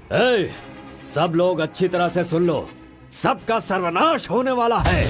ए, सब लोग अच्छी तरह से सुन लो, सबका सर्वनाश होने वाला है।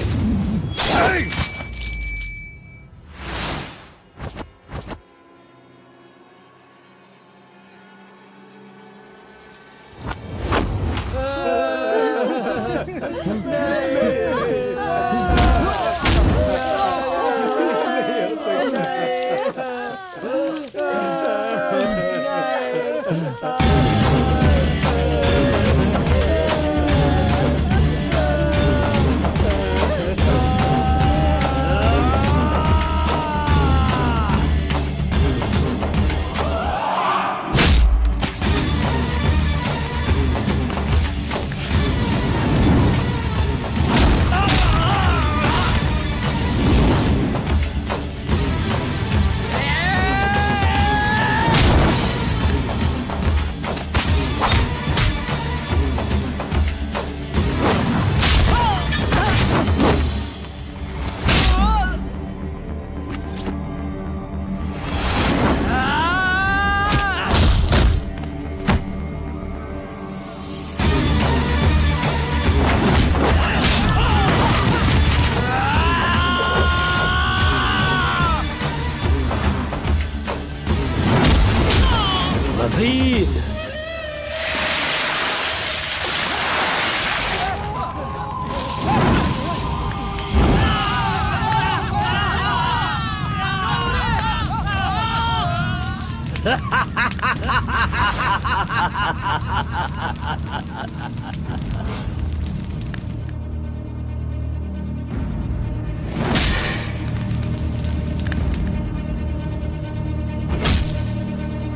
मजीद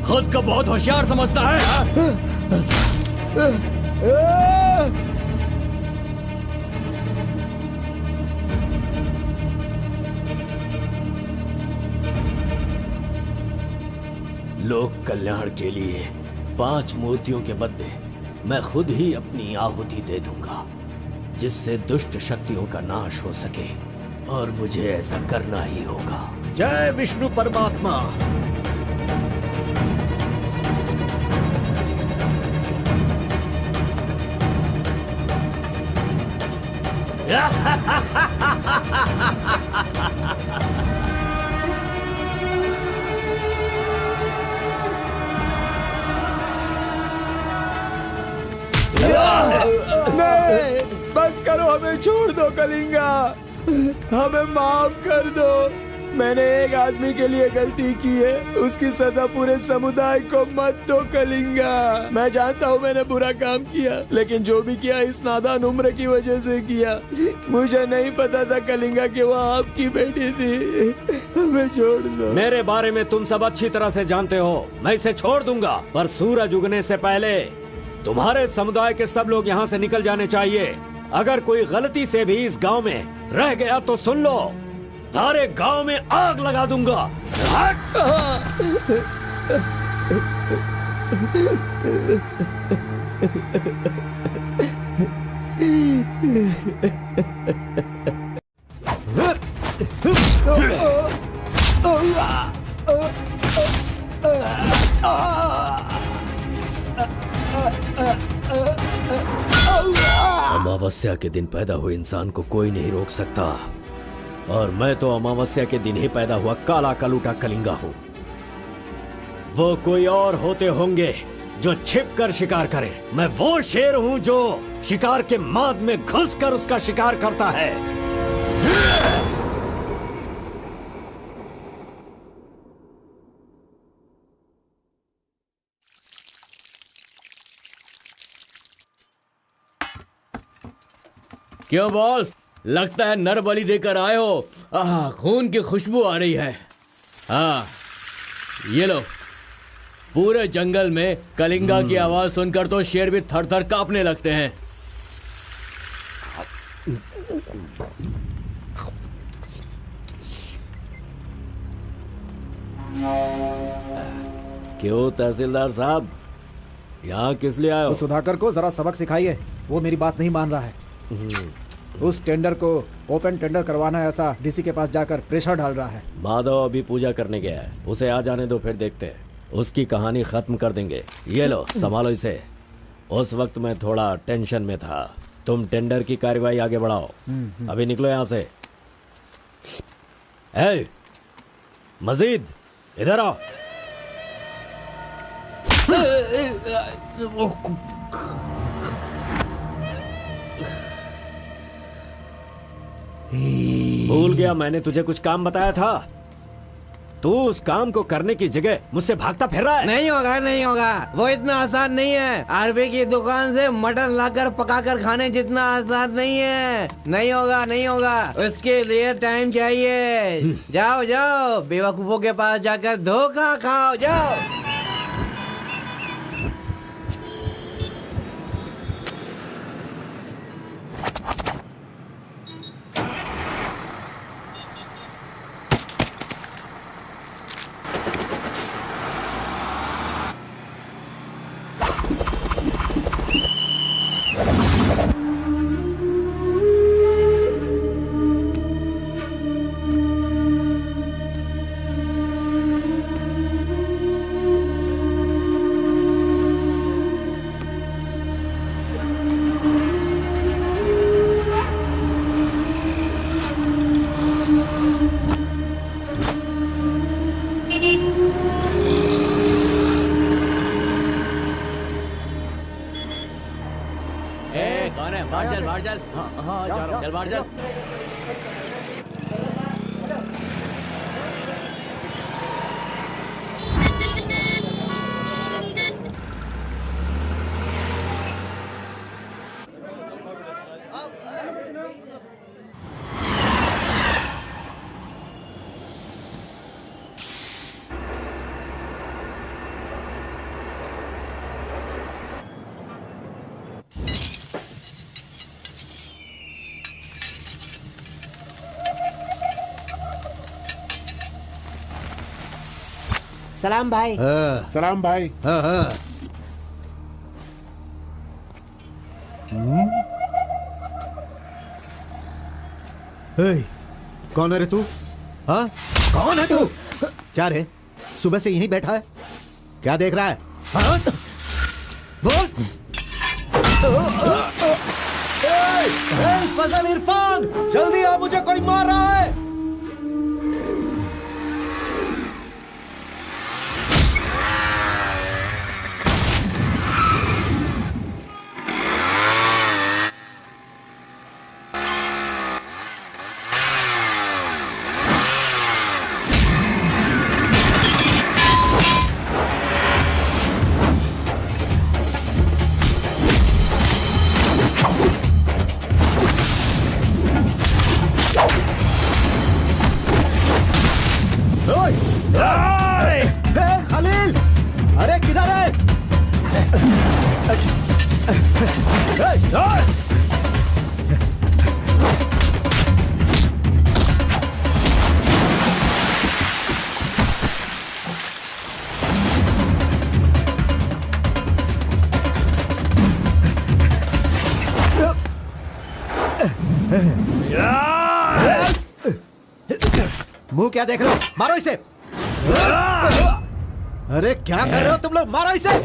खुद को बहुत होशियार समझता है। लोक कल्याण के लिए 5 मूर्तियों के बदले मैं खुद ही अपनी आहुति दे दूंगा, जिससे दुष्ट शक्तियों का नाश हो सके, और मुझे ऐसा करना ही होगा। जय विष्णु परमात्मा। नहीं, बस करो, हमें छोड़ दो कलिंगा, हमें माफ कर दो। मैंने एक आदमी के लिए गलती की है, उसकी सजा पूरे समुदाय को मत दो कलिंगा। मैं जानता हूँ मैंने बुरा काम किया, लेकिन जो भी किया इस नादान उम्र की वजह से किया। मुझे नहीं पता था कलिंगा कि वो आपकी बेटी थी। हमें छोड़ दो। मेरे बारे में तुम सब अच्छी तरह से जानते हो, मैं इसे छोड़ दूंगा, पर सूरज उगने से पहले तुम्हारे समुदाय के सब लोग यहाँ से निकल जाने चाहिए। अगर कोई गलती से भी इस गांव में रह गया तो सुन लो, सारे गांव में आग लगा दूंगा। अमावस्या के दिन पैदा हुए इंसान को कोई नहीं रोक सकता, और मैं तो अमावस्या के दिन ही पैदा हुआ काला कलूटा कलिंगा हूँ। वो कोई और होते होंगे जो छिप कर शिकार करे, मैं वो शेर हूँ जो शिकार के माद में घुसकर उसका शिकार करता है। क्यों बॉस, लगता है नर बलि देकर आए हो। खून की खुशबू आ रही है। हाँ, ये लो। पूरे जंगल में कलिंगा की आवाज सुनकर तो शेर भी थर थर कांपने लगते हैं। क्यों तहसीलदार साहब, यहाँ किस लिए आए हो? सुधाकर को जरा सबक सिखाइए, वो मेरी बात नहीं मान रहा है। उस टेंडर को ओपन टेंडर करवाना है, ऐसा डीसी के पास जाकर प्रेशर डाल रहा है। माधव अभी पूजा करने गया है, उसे आ जाने दो, फिर देखते हैं। उसकी कहानी खत्म कर देंगे। ये लो, संभालो इसे। उस वक्त मैं थोड़ा टेंशन में था। तुम टेंडर की कार्यवाही आगे बढ़ाओ। अभी निकलो यहां से। ए, मजीद इधर आओ। भूल गया मैंने तुझे कुछ काम बताया था। तू उस काम को करने की जगह मुझसे भागता फिर रहा है। नहीं होगा, नहीं होगा। वो इतना आसान नहीं है। आरबी की दुकान से मटन लाकर पकाकर खाने जितना आसान नहीं है। नहीं होगा, नहीं होगा। उसके लिए टाइम चाहिए। जाओ जाओ, बेवकूफों के पास जाकर धोखा खाओ। जाओ। कौन है? बाहर चल, बाहर चल। हाँ, जा रहा हूँ। चल बाहर चल। सलाम भाई। सलाम भाई। कौन है रे तू? हाँ, कौन है तू? क्या रे, सुबह से यहीं बैठा है? क्या देख रहा है? हाँ? बोल। फजल इरफान, जल्दी आ, मुझे कोई मार रहा है। खलील, अरे किधर है? मुंह क्या देख रहे हो? मारो इसे। अरे क्या कर रहे हो तुम लोग? मारो इसे।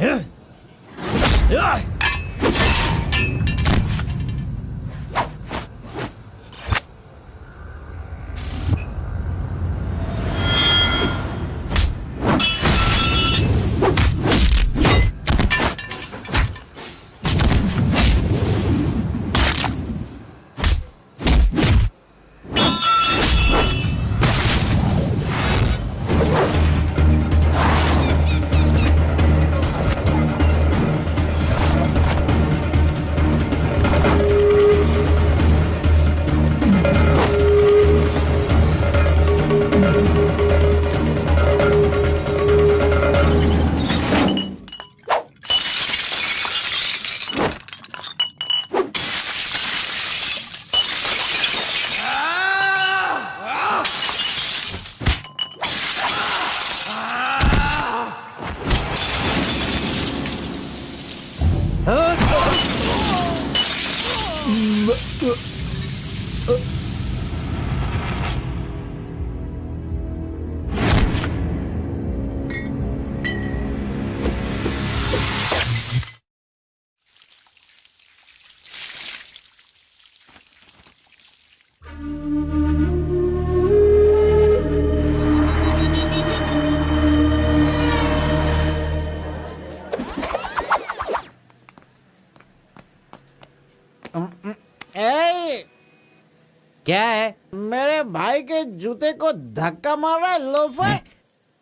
क्या है? मेरे भाई के जूते को धक्का मार रहा है लोफर।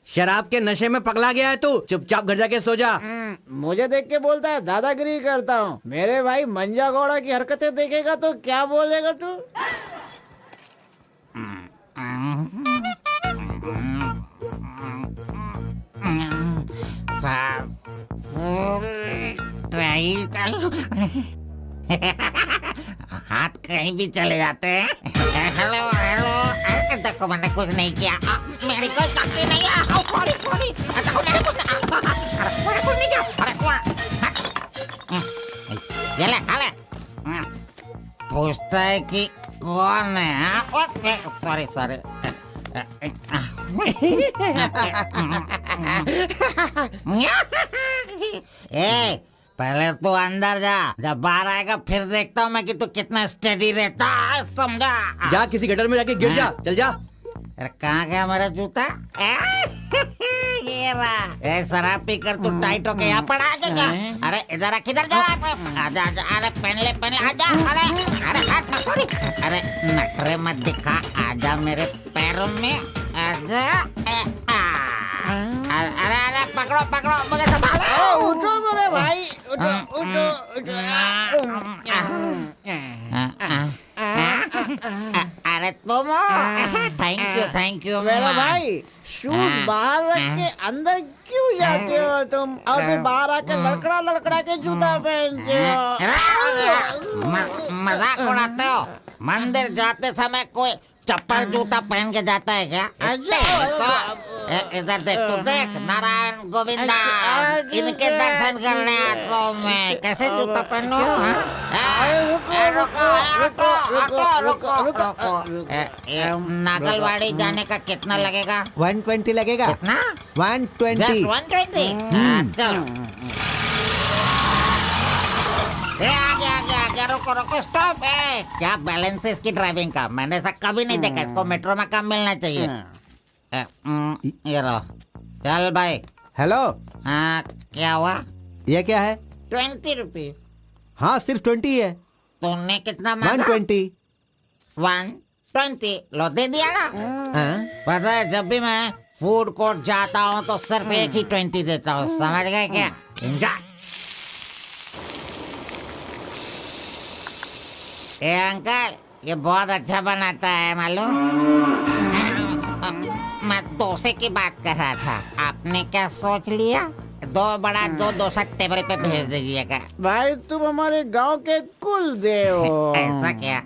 शराब के नशे में पगला गया है तू। चुपचाप घर जाके सो जा। मुझे देख के बोलता है दादागिरी करता हूँ। मेरे भाई मंजा गौड़ा की हरकतें देखेगा तो क्या बोलेगा तू? हाथ कहीं भी चले जाते हैं। हेलो हेलो, देखो मैंने कुछ नहीं किया। मेरी कोई गलती नहीं है। देखो मैंने कुछ नहीं किया। ये ले, खा ले। पूछता है कि कौन है? सॉरी ए, पहले तू अंदर जा, जब बाहर आएगा फिर देखता हूँ मैं कि तू कितना स्टेडी रहता है, समझा? जा किसी गटर में जाके गिर जा। चल जा। अरे कहाँ गया मेरा जूता? ये रहा। ए, शराब पी कर तू टाइट होके यहाँ पड़ा है क्या? अरे इधर किधर जा रहा है? आजा आजा, अरे पहन ले आजा। अरे हाथ मत छोड़ी। अरे नखरे मत दिखा, आजा मेरे पैरों में आजा। अरे पकड़ो मुझे संभालो। उठो मेरे भाई, उठो। अरे तुम थैंक यू मेरे भाई शूज बाहर रख के अंदर क्यों जाते हो तुम? और फिर बाहर आके लड़खड़ा के जूता पहनते हो। मजाक उड़ाते हो? मंदिर जाते समय कोई चप्पल जूता पहन के जाता है क्या? इधर देख, तू देख, नारायण गोविंदा इनके दर्शन करने आता हूँ मैं। कैसे जूता पहनो? नागलवाड़ी जाने का कितना लगेगा? 120 लगेगा। कितना? 120। 120। चलो। आगे रुको स्टॉप है। क्या बैलेंस है इसकी ड्राइविंग का? मैंने ऐसा कभी नहीं देखा। इसको मेट्रो में काम मिलना चाहिए। ये लो, चल भाई। हेलो, हाँ, क्या हुआ? ये क्या है? 20 रुपये। हाँ, सिर्फ 20 है। तुमने कितना मांगा? 120। 120 लो, दे दिया ना। हाँ? पता है, जब भी मैं फूड कोर्ट जाता हूँ तो सिर्फ एक ही 20 देता हूँ, समझ गए क्या? एंजॉय। ए अंकल, ये बहुत अच्छा बनाता है मालूम। मैं डोसे की बात कर रहा था। आपने क्या सोच लिया? 2 बड़ा 2 डोसा टेबल पे भेज दीजिएगा। भाई तुम हमारे गांव के कुल देव हो। ऐसा क्या?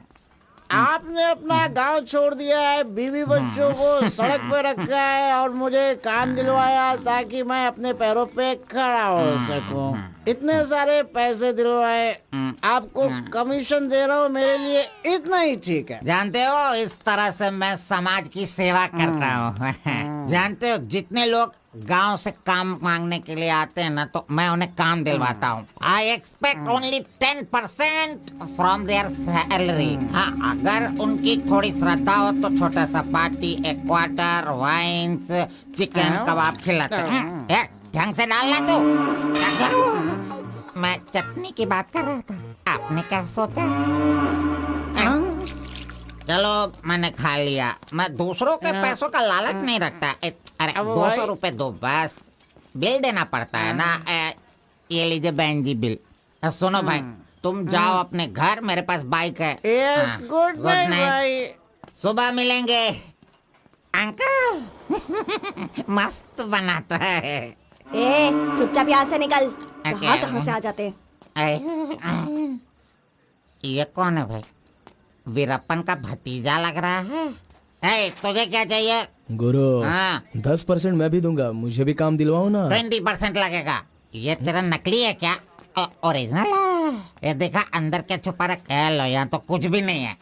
आपने अपना गांव छोड़ दिया है, बीवी बच्चों को सड़क पे रखा है और मुझे काम दिलवाया ताकि मैं अपने पैरों पे खड़ा हो सकूं। इतने सारे पैसे दिलवाए, आपको कमीशन दे रहा हूँ, मेरे लिए इतना ही ठीक है। जानते हो, इस तरह से मैं समाज की सेवा करता हूँ। जानते हो, जितने लोग गांव से काम मांगने के लिए आते हैं ना, तो मैं उन्हें काम दिलवाता हूँ। I expect only 10% from there salary. हाँ, अगर उनकी थोड़ी श्रद्धा हो तो छोटा सा पार्टी, एक क्वार्टर, वाइन्स, चिकन कबाब खिलाते हैं। ढंग से डालना तू। मैं चटनी की बात कर रहा था, आपने क्या सोचा? चलो, मैंने खा लिया। मैं दूसरों के पैसों का लालच नहीं रखता। अरे 200 रुपए दो बस, बिल देना पड़ता है ना। ये लीजिए बहन जी बिल। सुनो भाई, तुम जाओ अपने घर, मेरे पास बाइक है। यस, गुड नाइट भाई। सुबह मिलेंगे। अंकल मस्त बनाता है। ए, चुपचाप यहाँ से निकल। क्या? कहाँ से आ जाते? ये कौन है भाई? वीरप्पन का भतीजा लग रहा है। तुझे क्या चाहिए? गुरु, हाँ। 10% मैं भी दूंगा, मुझे भी काम दिलवाओ ना। 20% लगेगा। ये तेरा नकली है क्या? ओरिजिनल है। ये देखा अंदर क्या छुपा रखा है? लो, यहाँ तो कुछ भी नहीं है।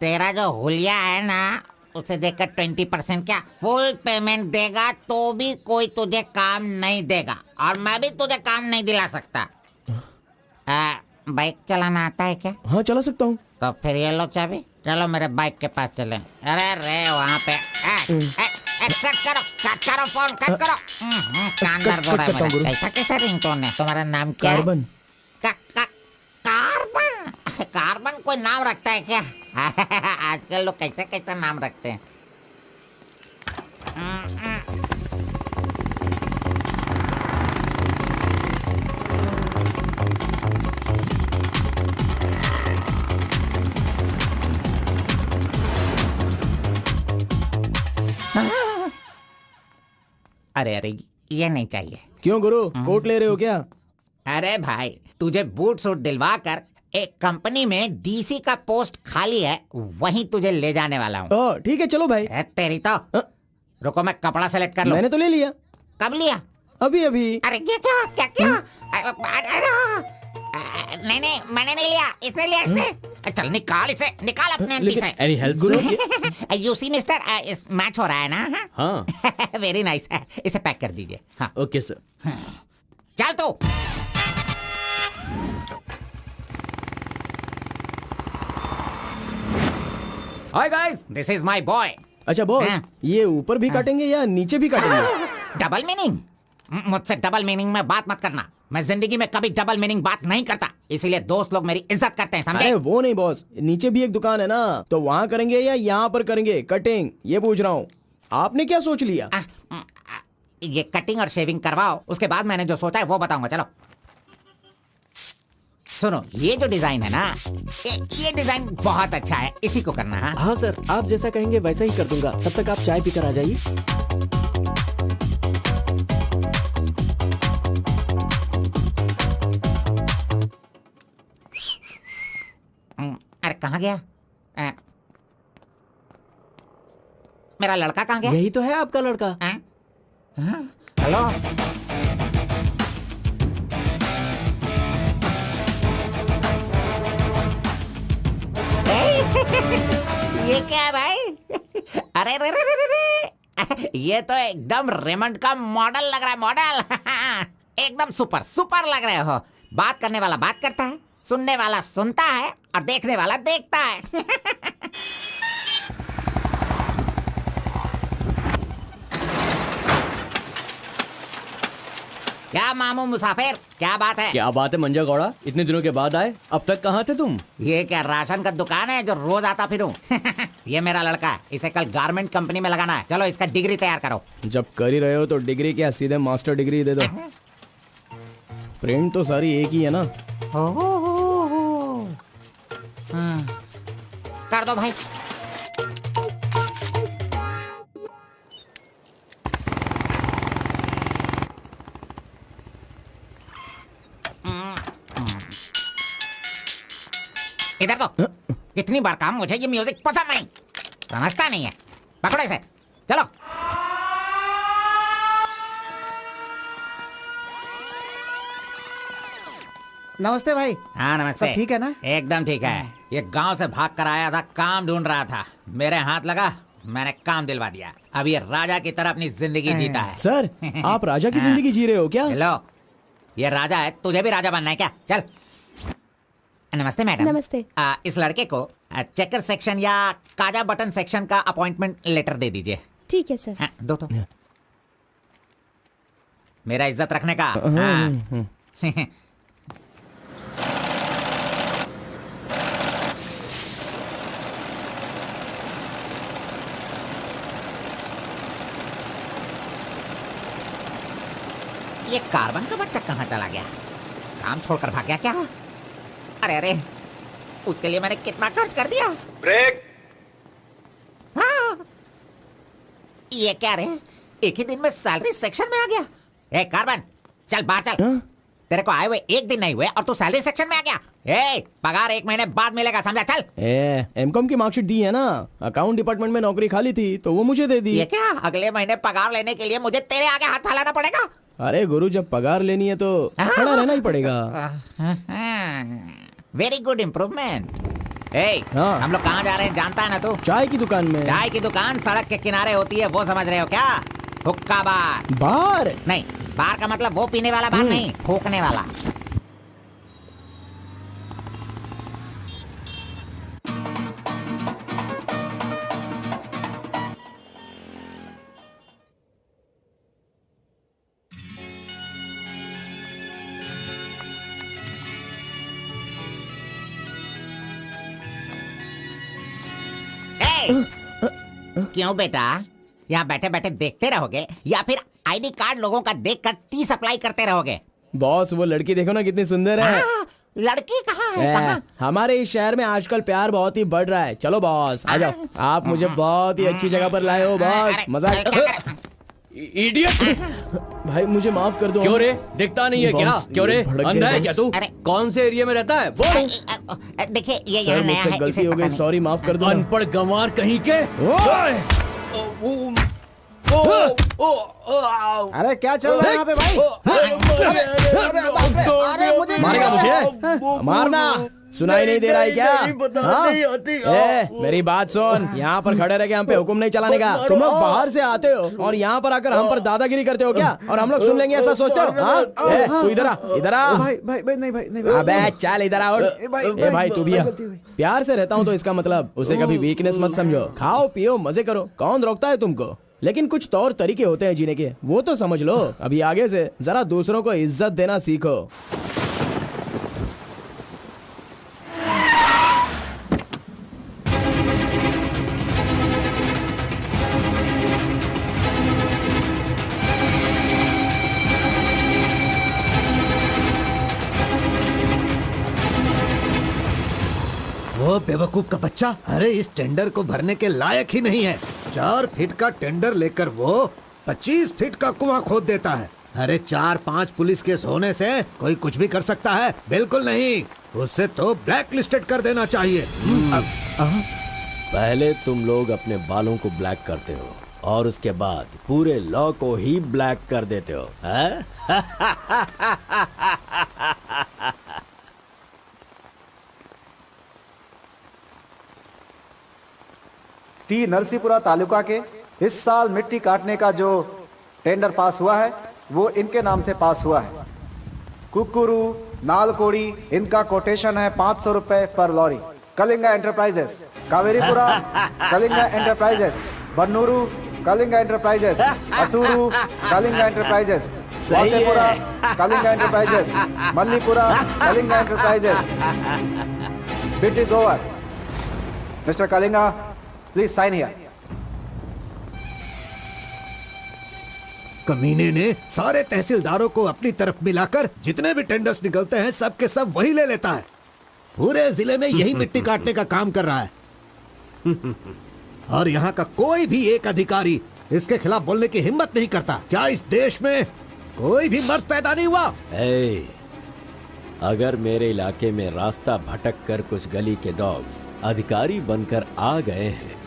तेरा जो हुलिया है ना, उसे देखकर 20% क्या फुल पेमेंट देगा तो भी कोई तुझे काम नहीं देगा, और मैं भी तुझे काम नहीं दिला सकता। बाइक चलाना आता है क्या? हाँ, चला सकता हूँ। तो फिर ये लो चाबी, चलो मेरे बाइक के पास चले। अरे रे वहाँ पे कट करो फोन, कट करो। कांदर बोल रहा है मेरा। ऐसा कैसा रिंगटोन है? तुम्हारा नाम क्या है? कार्बन। कार्बन? कार्बन कोई नाम रखता है क्या? आजकल लोग कैसे कैसे नाम रखते हैं। अरे अरे, ये नहीं चाहिए। क्यों गुरु, कोट ले रहे हो क्या? अरे भाई, तुझे बूट सूट दिलवा कर एक कंपनी में डीसी का पोस्ट खाली है, वहीं तुझे ले जाने वाला हूँ। ओ ठीक है, चलो भाई। तेरी तो। रुको, मैं कपड़ा सेलेक्ट कर लूं। मैंने तो ले लिया। कब लिया? अभी अभी। अरे ये क्या क्या क्या? नहीं नहीं, मैंने नहीं लिया, इसे लिया इसने। चल निकाल इसे, निकाल अपने एमपी से। Any help Guru? You see mister, match हो रहा है ना? हाँ। वेरी नाइस, इसे पैक कर दीजिए। हाँ ओके सर। चल तू। Hi guys, this is my boy. अच्छा बॉस, हाँ। ये ऊपर भी काटेंगे या नीचे भी काटेंगे? Double meaning? मुझसे डबल मीनिंग में बात मत करना। मैं जिंदगी में कभी डबल मीनिंग बात नहीं करता, इसीलिए दोस्त लोग मेरी इज्जत करते हैं, समझे? अरे वो नहीं बॉस, नीचे भी एक दुकान है ना, तो वहाँ करेंगे या यहाँ पर करेंगे कटिंग, ये पूछ रहा हूँ। आपने क्या सोच लिया? ये कटिंग और शेविंग करवाओ, उसके बाद मैंने जो सोचा है वो बताऊंगा। चलो सुनो, ये जो डिजाइन है ना, ये डिजाइन बहुत अच्छा है, इसी को करना है। हाँ सर, आप जैसा कहेंगे वैसा ही कर दूंगा। तब तक आप चाय पीकर आ जाइए। अरे कहाँ गया? मेरा लड़का कहाँ गया? यही तो है आपका लड़का। हेलो। ये क्या है भाई? अरे रे रे रे रे रे। ये तो एकदम रेमंड का मॉडल लग रहा है, मॉडल। एकदम सुपर सुपर लग रहे हो। बात करने वाला बात करता है, सुनने वाला सुनता है और देखने वाला देखता है। क्या मामू मुसाफिर, क्या बात है? क्या बात है मंजा गौड़ा, इतने दिनों के बाद आए, अब तक कहाँ थे तुम? ये क्या राशन का दुकान है जो रोज आता फिरूं? ये मेरा लड़का है, इसे कल गारमेंट कंपनी में लगाना है। चलो इसका डिग्री तैयार करो। जब कर ही रहे हो तो डिग्री क्या, सीधे मास्टर डिग्री दे दो। प्रिंट तो सारी एक ही है ना। कर दो भाई। इधर तो। कितनी बार काम, मुझे ये म्यूजिक पसंद नहीं, समझता नहीं है। पकड़ो इसे, चलो। नमस्ते भाई। हाँ नमस्ते। सब ठीक है ना? एकदम ठीक है। ये गांव से भाग कर आया था, काम ढूंढ रहा था, मेरे हाथ लगा, मैंने काम दिलवा दिया। अब ये राजा की तरह अपनी जिंदगी जीता है। सर, आप राजा की जिंदगी जी रहे हो क्या? हेलो, ये राजा है, तुझे भी राजा बनना है क्या? चल। नमस्ते मैडम। नमस्ते। इस लड़के को चेकर सेक्शन या काजा बटन सेक्शन का अपॉइंटमेंट लेटर दे दीजिए। ठीक है सर। हाँ, दो तो। मेरा इज्जत रखने का। हाँ। ये कार्बन का बच्चा कहाँ चला गया? काम छोड़कर भाग गया क्या? अरे अरे, उसके लिए मैंने कितना खर्च कर दिया। ब्रेक। हाँ। ये क्या रे, एक ही दिन में सैलरी सेक्शन में आ गया। ए कार्बन, चल बाहर चल। तेरे को आए हुए एक दिन नहीं हुए और तू सैलरी सेक्शन में आ गया। ए, पगार 1 महीने बाद मिलेगा, समझा? चल। एमकॉम की मार्कशीट दी है ना, अकाउंट डिपार्टमेंट में नौकरी खाली थी तो वो मुझे दे दी। ये क्या, अगले महीने पगार लेने के लिए मुझे तेरे आगे हाथ फैलाना पड़ेगा? अरे गुरु, जब पगार लेनी है तो खड़ा रहना ही पड़ेगा। Very good improvement. ए, हाँ। हम लोग कहाँ जा रहे हैं जानता है ना तू? चाय की दुकान में। चाय की दुकान सड़क के किनारे होती है, वो समझ रहे हो क्या? हुक्का बार। बार? नहीं, बार का मतलब वो पीने वाला बार नहीं, फूकने वाला। क्यों बेटा, यहाँ बैठे बैठे देखते रहोगे या फिर आईडी कार्ड लोगों का देखकर टी सप्लाई करते रहोगे? बॉस वो लड़की देखो ना कितनी सुंदर है। लड़की कहाँ है? कहाँ? हमारे इस शहर में आजकल प्यार बहुत ही बढ़ रहा है। चलो बॉस आ जाओ, आप मुझे बहुत ही अच्छी जगह पर लाए हो बॉस। मजा इडियट! भाई मुझे माफ कर दो। क्यों रे, दिखता नहीं है क्या? बॉस, क्यों रे, ये भड़क अंधा गया है क्या तू? अरे। कौन से एरिया में रहता है बोल? देखिए ये सर यहाँ नया मुझसे है, गलती इसे हो पता गई, नहीं। सॉरी माफ कर दो ना। अनपढ़ गंवार कहीं के। अरे क्या चल रहा है यहाँ पे भाई? अरे मुझे मारेगा मुझे? मारना सुनाई नहीं दे रहा है क्या? हाँ? मेरी बात सुन, यहाँ पर खड़े रह के हम पे हुक्म नहीं चलाने का। तुम लोग बाहर से आते हो और यहाँ पर आकर हम पर दादागिरी करते हो क्या? और हम लोग सुन लेंगे ऐसा सोचते हो? हाँ? तू इधर आ, इधर आ। भाई भाई भाई नहीं भाई नहीं अबे चल इधर आओ। ए भाई तू भी आ। प्यार से रहता हूँ तो इसका मतलब उसे कभी वीकनेस मत समझो। खाओ पियो मजे करो, कौन रोकता है तुमको? लेकिन कुछ तौर तरीके होते हैं जीने के, वो तो समझ लो। अभी आगे से जरा दूसरों को इज्जत देना सीखो। वो बेवकूफ का बच्चा, अरे इस टेंडर को भरने के लायक ही नहीं है। 4 फीट का टेंडर लेकर वो 25 फीट का कुआं खोद देता है। अरे 4-5 पुलिस केस होने से कोई कुछ भी कर सकता है? बिल्कुल नहीं, उसे तो ब्लैक लिस्टेड कर देना चाहिए। पहले तुम लोग अपने बालों को ब्लैक करते हो और उसके बाद पूरे लॉ को ही ब्लैक कर देते हो, हैं? टी नरसीपुरा तालुका के इस साल मिट्टी काटने का जो टेंडर पास हुआ है वो इनके नाम से पास हुआ है। कुकुरू, नालकोड़ी, इनका कोटेशन है 500 रुपए पर lorry. Kalinga Enterprises, Kaveripura Kalinga Enterprises, Bannuru Kalinga Enterprises, Aturu Kalinga Enterprises, Vasepura Kalinga Enterprises, Mallipura Kalinga Enterprises. Bid is over. Mister Kalinga, please sign here. कमीने ने सारे तहसीलदारों को अपनी तरफ मिलाकर जितने भी टेंडर्स निकलते हैं सब के सब वही ले लेता है। पूरे जिले में यही मिट्टी काटने का काम कर रहा है और यहाँ का कोई भी एक अधिकारी इसके खिलाफ बोलने की हिम्मत नहीं करता। क्या इस देश में कोई भी मर्द पैदा नहीं हुआ? अगर मेरे इलाके में रास्ता भटक कर कुछ गली के डॉग्स अधिकारी बनकर आ गए हैं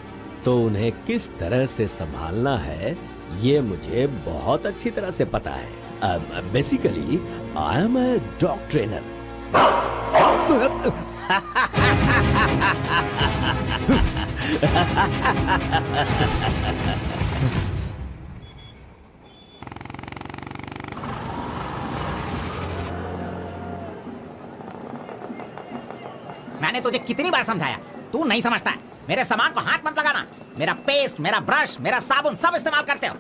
तो उन्हें किस तरह से संभालना है ये मुझे बहुत अच्छी तरह से पता है। Basically I am a dog trainer. मैंने तुझे कितनी बार समझाया, तू नहीं समझता है। मेरे सामान को हाथ मत लगाना। मेरा पेस्ट, मेरा ब्रश, मेरा साबुन सब इस्तेमाल करते हो।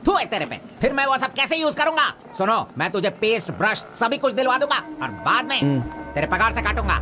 थू है तेरे पे, फिर मैं वो सब कैसे यूज करूंगा? सुनो, मैं तुझे पेस्ट, ब्रश सभी कुछ दिलवा दूंगा और बाद में तेरे पगार से काटूंगा।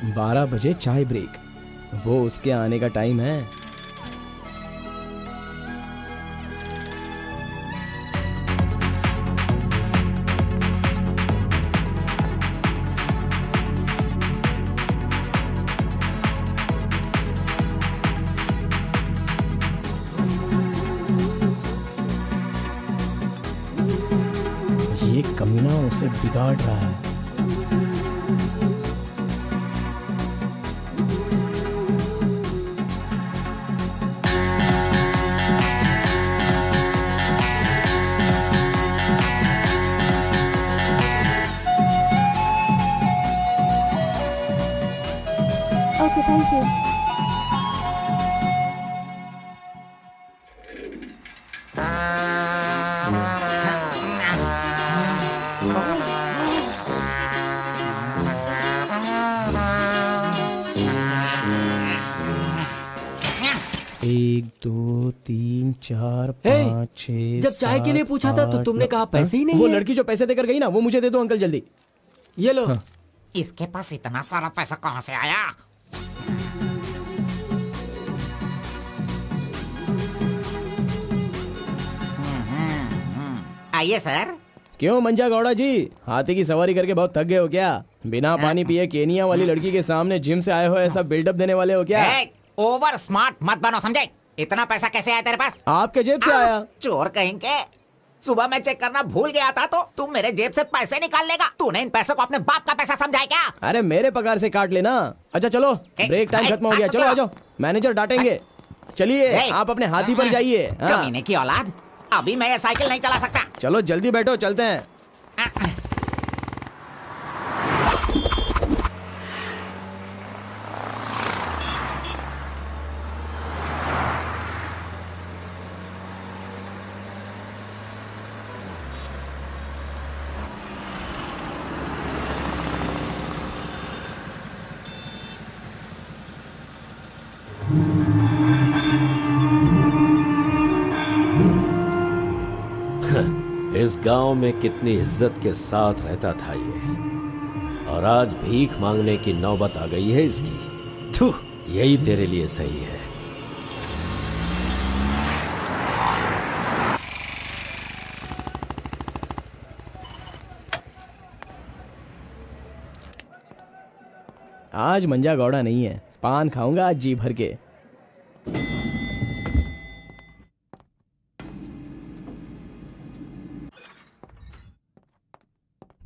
12 बजे चाय ब्रेक, वो उसके आने का टाइम है। ये कमीना उसे बिगाड़ रहा है। Okay, thank you. एक, दो, तीन, चार, हे, 5, 6, जब चाय के लिए पूछा था तो तुमने कहा पैसे ही नहीं वो है। लड़की जो पैसे देकर गई ना, वो मुझे दे दो अंकल जल्दी। ये लो। इसके पास इतना सारा पैसा कहाँ से आया? आइए सर। क्यों मंजा गौड़ा जी, हाथी की सवारी करके बहुत थक गए हो क्या? बिना पानी पिए केनिया वाली लड़की के सामने जिम से आए हो, ऐसा बिल्डअप देने वाले हो क्या? ओवर स्मार्ट मत बनो, समझे? इतना पैसा कैसे आया तेरे पास? आपके जेब से आया। चोर कहेंगे। सुबह मैं चेक करना भूल गया था तो तुम मेरे जेब से पैसे निकाल लेगा। तूने इन पैसों को अपने बाप का पैसा समझा है क्या? अरे मेरे पगार से काट लेना। अच्छा चलो, ब्रेक टाइम खत्म हो गया, चलो आ जाओ, मैनेजर डांटेंगे। चलिए आप अपने हाथी पर जाइए। हाँ। कमीने की औलाद, अभी मैं ये साइकिल नहीं चला सकता। चलो जल्दी बैठो, चलते हैं। इस गांव में कितनी इज्जत के साथ रहता था ये, और आज भीख मांगने की नौबत आ गई है इसकी। थू, यही तेरे लिए सही है। आज मंजा गौड़ा नहीं है, पान खाऊंगा आज जी भर के।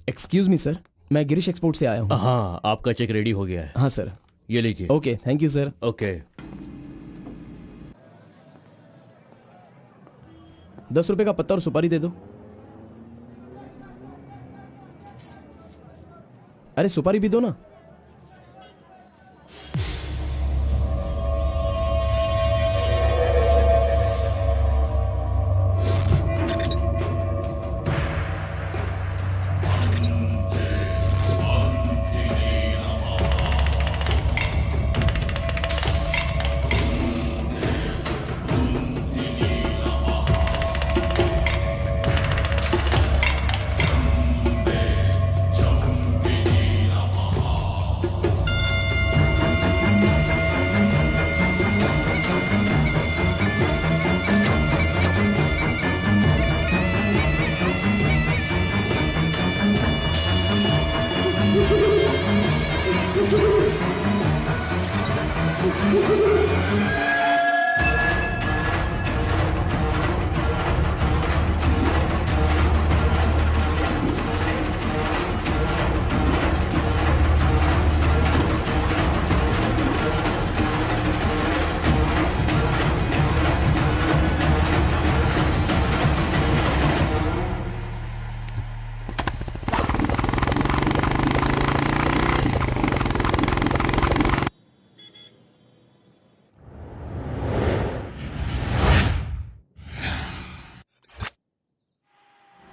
एक्सक्यूज मी सर, मैं गिरीश एक्सपोर्ट से आया हूँ। हाँ, आपका चेक रेडी हो गया है। हाँ सर। ये लीजिए। Okay, thank you sir. Okay. 10 रुपए का पत्ता और सुपारी दे दो। अरे सुपारी भी दो ना।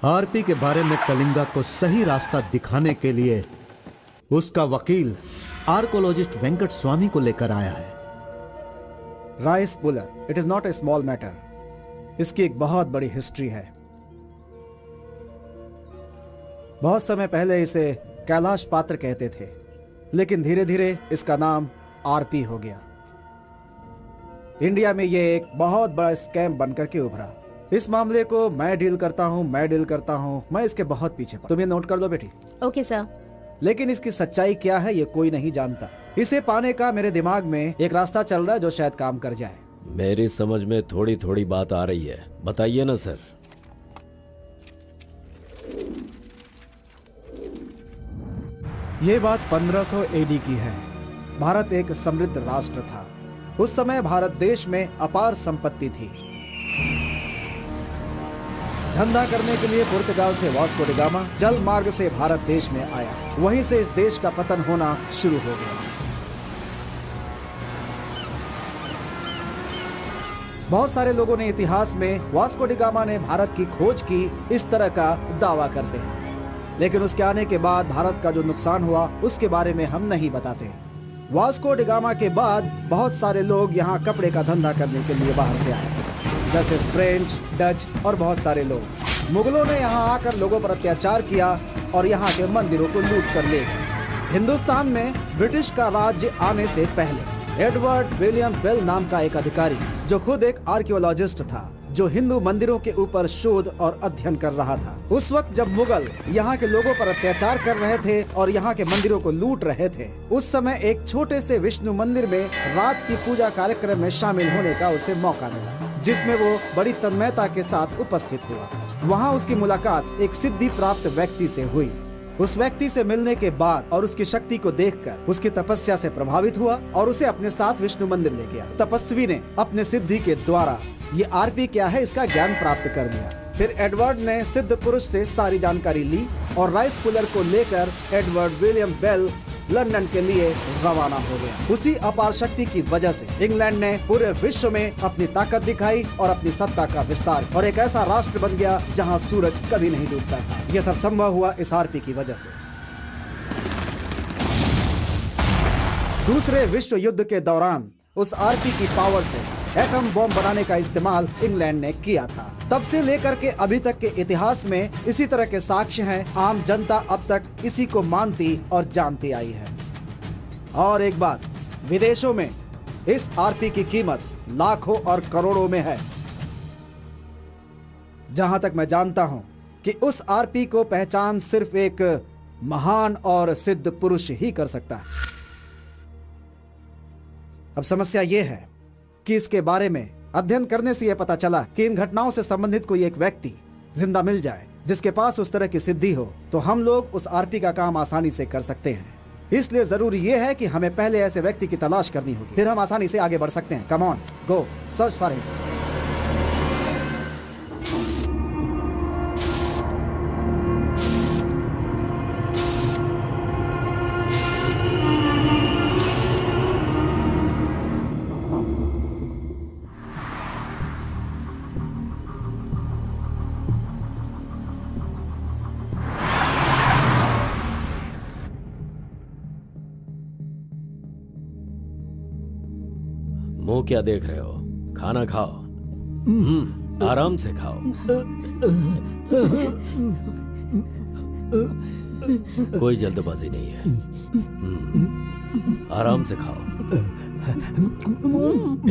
आरपी के बारे में कलिंगा को सही रास्ता दिखाने के लिए उसका वकील आर्कोलॉजिस्ट वेंकट स्वामी को लेकर आया है। Rice puller, it is not a small matter. इसकी एक बहुत बड़ी हिस्ट्री है। बहुत समय पहले इसे कैलाश पात्र कहते थे। लेकिन धीरे धीरे इसका नाम आरपी हो गया। इंडिया में ये एक बहुत बड़ा स्कैम बनकर के उभरा। इस मामले को मैं डील करता हूँ, मैं इसके बहुत पीछे तुम ये नोट कर लो बेटी। Okay sir. लेकिन इसकी सच्चाई क्या है ये कोई नहीं जानता। इसे पाने का मेरे दिमाग में एक रास्ता चल रहा है जो शायद काम कर जाए। मेरी समझ में थोड़ी थोड़ी बात आ रही है, बताइए ना सर। ये बात 1500 एडी की है। भारत एक समृद्ध राष्ट्र था। उस समय भारत देश में अपार संपत्ति थी। धंधा करने के लिए पुर्तगाल से वास्को डी गामा जल मार्ग से भारत देश में आया। वहीं से इस देश का पतन होना शुरू हो गया। बहुत सारे लोगों ने इतिहास में वास्को डी गामा ने भारत की खोज की इस तरह का दावा करते हैं, लेकिन उसके आने के बाद भारत का जो नुकसान हुआ उसके बारे में हम नहीं बताते। वास्को डी गामा के बाद बहुत सारे लोग यहाँ कपड़े का धंधा करने के लिए बाहर से आए, जैसे फ्रेंच, डच और बहुत सारे लोग। मुगलों ने यहाँ आकर लोगों पर अत्याचार किया और यहाँ के मंदिरों को लूट कर ले गए। हिंदुस्तान में ब्रिटिश का राज्य आने से पहले एडवर्ड विलियम बेल नाम का एक अधिकारी, जो खुद एक आर्कियोलॉजिस्ट था, जो हिंदू मंदिरों के ऊपर शोध और अध्ययन कर रहा था। उस वक्त जब मुगल यहाँ के लोगों पर अत्याचार कर रहे थे और यहाँ के मंदिरों को लूट रहे थे, उस समय एक छोटे से विष्णु मंदिर में रात की पूजा कार्यक्रम में शामिल होने का उसे मौका मिला, जिसमें वो बड़ी तन्मयता के साथ उपस्थित हुआ। वहाँ उसकी मुलाकात एक सिद्धि प्राप्त व्यक्ति से हुई। उस व्यक्ति से मिलने के बाद और उसकी शक्ति को देखकर उसकी तपस्या से प्रभावित हुआ और उसे अपने साथ विष्णु मंदिर ले गया। तपस्वी ने अपने सिद्धि के द्वारा ये आरपी क्या है इसका ज्ञान प्राप्त कर लिया। फिर एडवर्ड ने सिद्ध पुरुष से सारी जानकारी ली और राइस पुलर को लेकर एडवर्ड विलियम बेल लंदन के लिए रवाना हो गया। उसी अपार शक्ति की वजह से इंग्लैंड ने पूरे विश्व में अपनी ताकत दिखाई और अपनी सत्ता का विस्तार, और एक ऐसा राष्ट्र बन गया जहां सूरज कभी नहीं डूबता था। यह सब संभव हुआ इस आरपी की वजह से। दूसरे विश्व युद्ध के दौरान उस आरपी की पावर से एटम बॉम्ब बनाने का इस्तेमाल इंग्लैंड ने किया था। तब से लेकर के अभी तक के इतिहास में इसी तरह के साक्ष्य हैं। आम जनता अब तक इसी को मानती और जानती आई है। और एक बात, विदेशों में इस आरपी की कीमत लाखों और करोड़ों में है। जहां तक मैं जानता हूं कि उस आरपी को पहचान सिर्फ एक महान और सिद्ध पुरुष ही कर सकता है। अब समस्या यह है कि इसके बारे में अध्ययन करने से यह पता चला कि इन घटनाओं से संबंधित कोई एक व्यक्ति जिंदा मिल जाए जिसके पास उस तरह की सिद्धि हो, तो हम लोग उस आरपी का काम आसानी से कर सकते हैं। इसलिए जरूरी यह है कि हमें पहले ऐसे व्यक्ति की तलाश करनी होगी, फिर हम आसानी से आगे बढ़ सकते हैं। Come on, go search for him. मुंह क्या देख रहे हो? खाना खाओ। आराम से खाओ। कोई जल्दबाजी नहीं है। आराम से खाओ।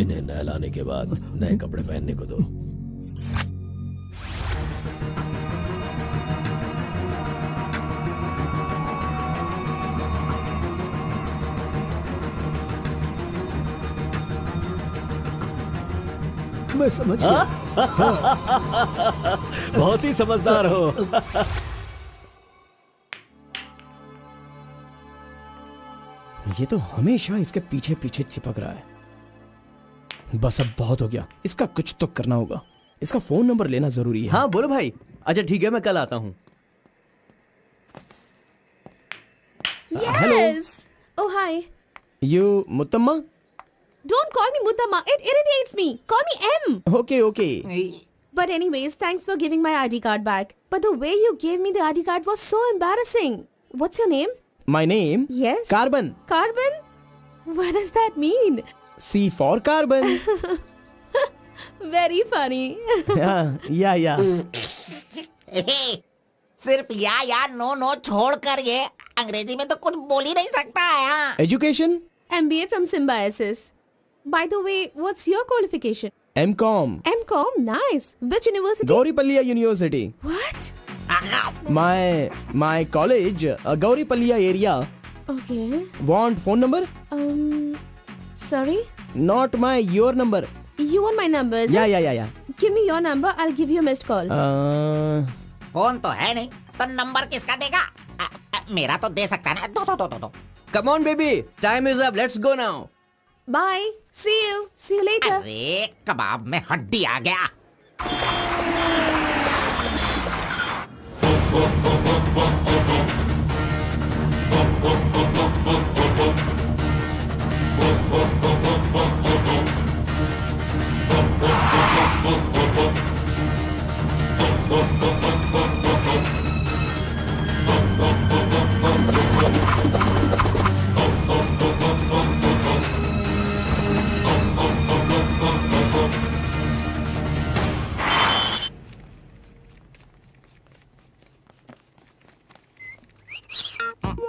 इन्हें नहलाने के बाद नए कपड़े पहनने को दो। मैं समझ गया। बहुत ही समझदार हो। ये तो हमेशा इसके पीछे पीछे चिपक रहा है। बस अब बहुत हो गया, इसका कुछ तो करना होगा। इसका फोन नंबर लेना जरूरी है। हाँ बोलो भाई। अच्छा ठीक है, मैं कल आता हूँ। Yes. Oh hi. You Muthamma? Don't call me Mutamma. It irritates me. Call me M. Okay okay. But anyways, thanks for giving my ID card back. But the way you gave me the ID card was so embarrassing. What's your name? My name? Yes. Carbon. Carbon? What does that mean? C for carbon. Very funny. या सिर्फ या no no छोड़ कर ये अंग्रेजी में तो कुछ बोल ही नहीं सकता है। हाँ। Education MBA from Symbiosis. By the way, what's your qualification? M.Com. MCom, nice. Which university? Gauripalliya University. What? My college, Gauripalliya area. Okay. Want phone number? Sorry? Not your number. You want my number, is it? Yeah. Give me your number, I'll give you a missed call. Phone तो है नहीं, तो number किसका देगा? मेरा तो दे सकता है ना। दो। Come on, baby. Time is up. Let's go now. Bye. See you later. अरे कबाब में हड्डी आ गया।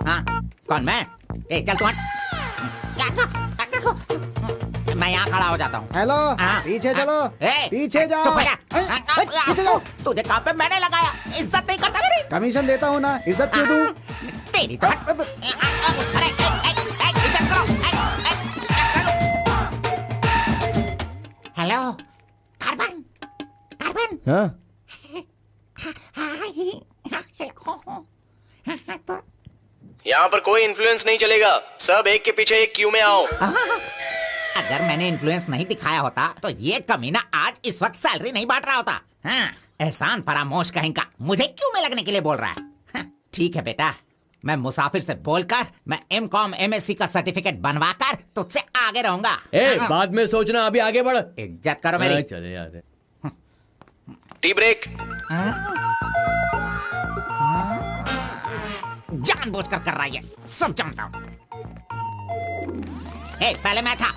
हाँ, कौन मैं? चल तू हट। मैं यहाँ खड़ा हो जाता हूँ। हेलो, हाँ, पीछे चलो, ए, पीछे जाओ। चुप हो जा। पीछे जाओ। तुझे काम पे मैंने लगाया, इज्जत नहीं करता मेरी। कमीशन देता हूँ ना, इज्जत क्यों दूँ? तेरी तो अरे इज्जत करो। Hello, carbon. हाँ? यहाँ पर कोई इन्फ्लुएंस नहीं चलेगा। सब एक के पीछे एक क्यू में आओ। अगर मैंने इन्फ्लुएंस नहीं दिखाया होता तो ये कमीना आज इस वक्त सैलरी नहीं बांट रहा होता। हाँ, एहसान फरामोश कहेंगा, मुझे क्यों में लगने के लिए बोल रहा है? हाँ, ठीक है बेटा, मैं मुसाफिर से बोलकर मैं M.Com MSc का सर्टिफिकेट बनवाकर तुझसे आगे रहूंगा। बाद में सोचना, अभी आगे बढ़। इज्जत करो मेरी। चले यार। Tea break. जानबूझकर कर रहा है, सब जानता हूँ। पहले मैं था।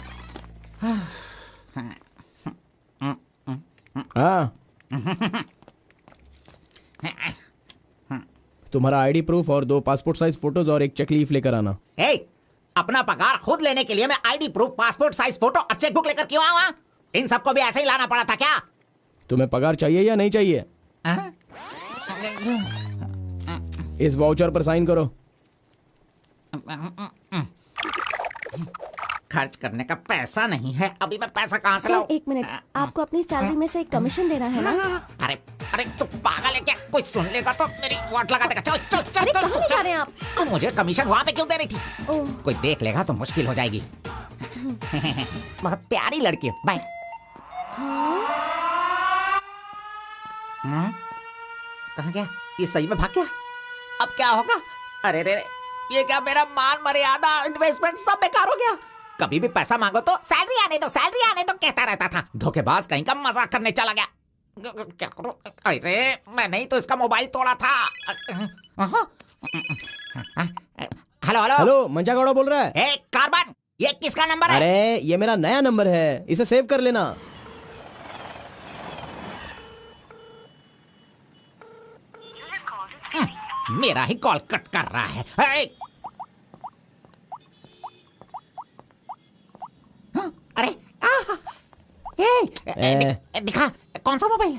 हाँ। तुम्हारा आईडी प्रूफ और 2 पासपोर्ट साइज फोटोज और एक चेक लीफ लेकर आना। अपना पगार खुद लेने के लिए मैं ID proof, passport size photo और चेकबुक लेकर क्यों आऊँ? इन सबको भी ऐसे ही लाना पड़ा था क्या? तुम्हें पगार चाहिए या नहीं चाहिए? इस वाउचर पर साइन करो। खर्च करने का पैसा नहीं है, अभी मैं पैसा कहाँ से सर लाऊं? 1 मिनट, आपको अपनी सैलरी में से एक कमीशन देना है ना? अरे तू पागल है क्या? कोई सुन लेगा तो मेरी वाट लगा देगा। चल अरे कहाँ ले जा रहे हैं आप? तो मुझे कमीशन वहाँ पे क्यों दे रही थी? ओह, कोई देख लेगा तो मुश्किल हो जाएगी। बहुत प्यारी लड़की है। बाय। कहाँ गया? ये सही में भाग गया? अब क्या होगा? अरे रे, ये क्या मेरा मान मर्यादा इन्वेस्टमेंट सब बेकार हो गया? कभी भी पैसा मांगो तो सैलरी आने दो कहता रहता था। धोखेबाज कहीं का मजाक करने चला गया। क्या करूं? अरे मैंने ही तो इसका मोबाइल तोड़ा था। हेलो, मंजा गौड़ा बोल रहा है। कार्बन, ये किसका नंबर है? अरे ये मेरा नया नंबर है, इसे सेव कर लेना। मेरा ही कॉल कट कर रहा है। अरे दिखा, कौन सा मोबाइल?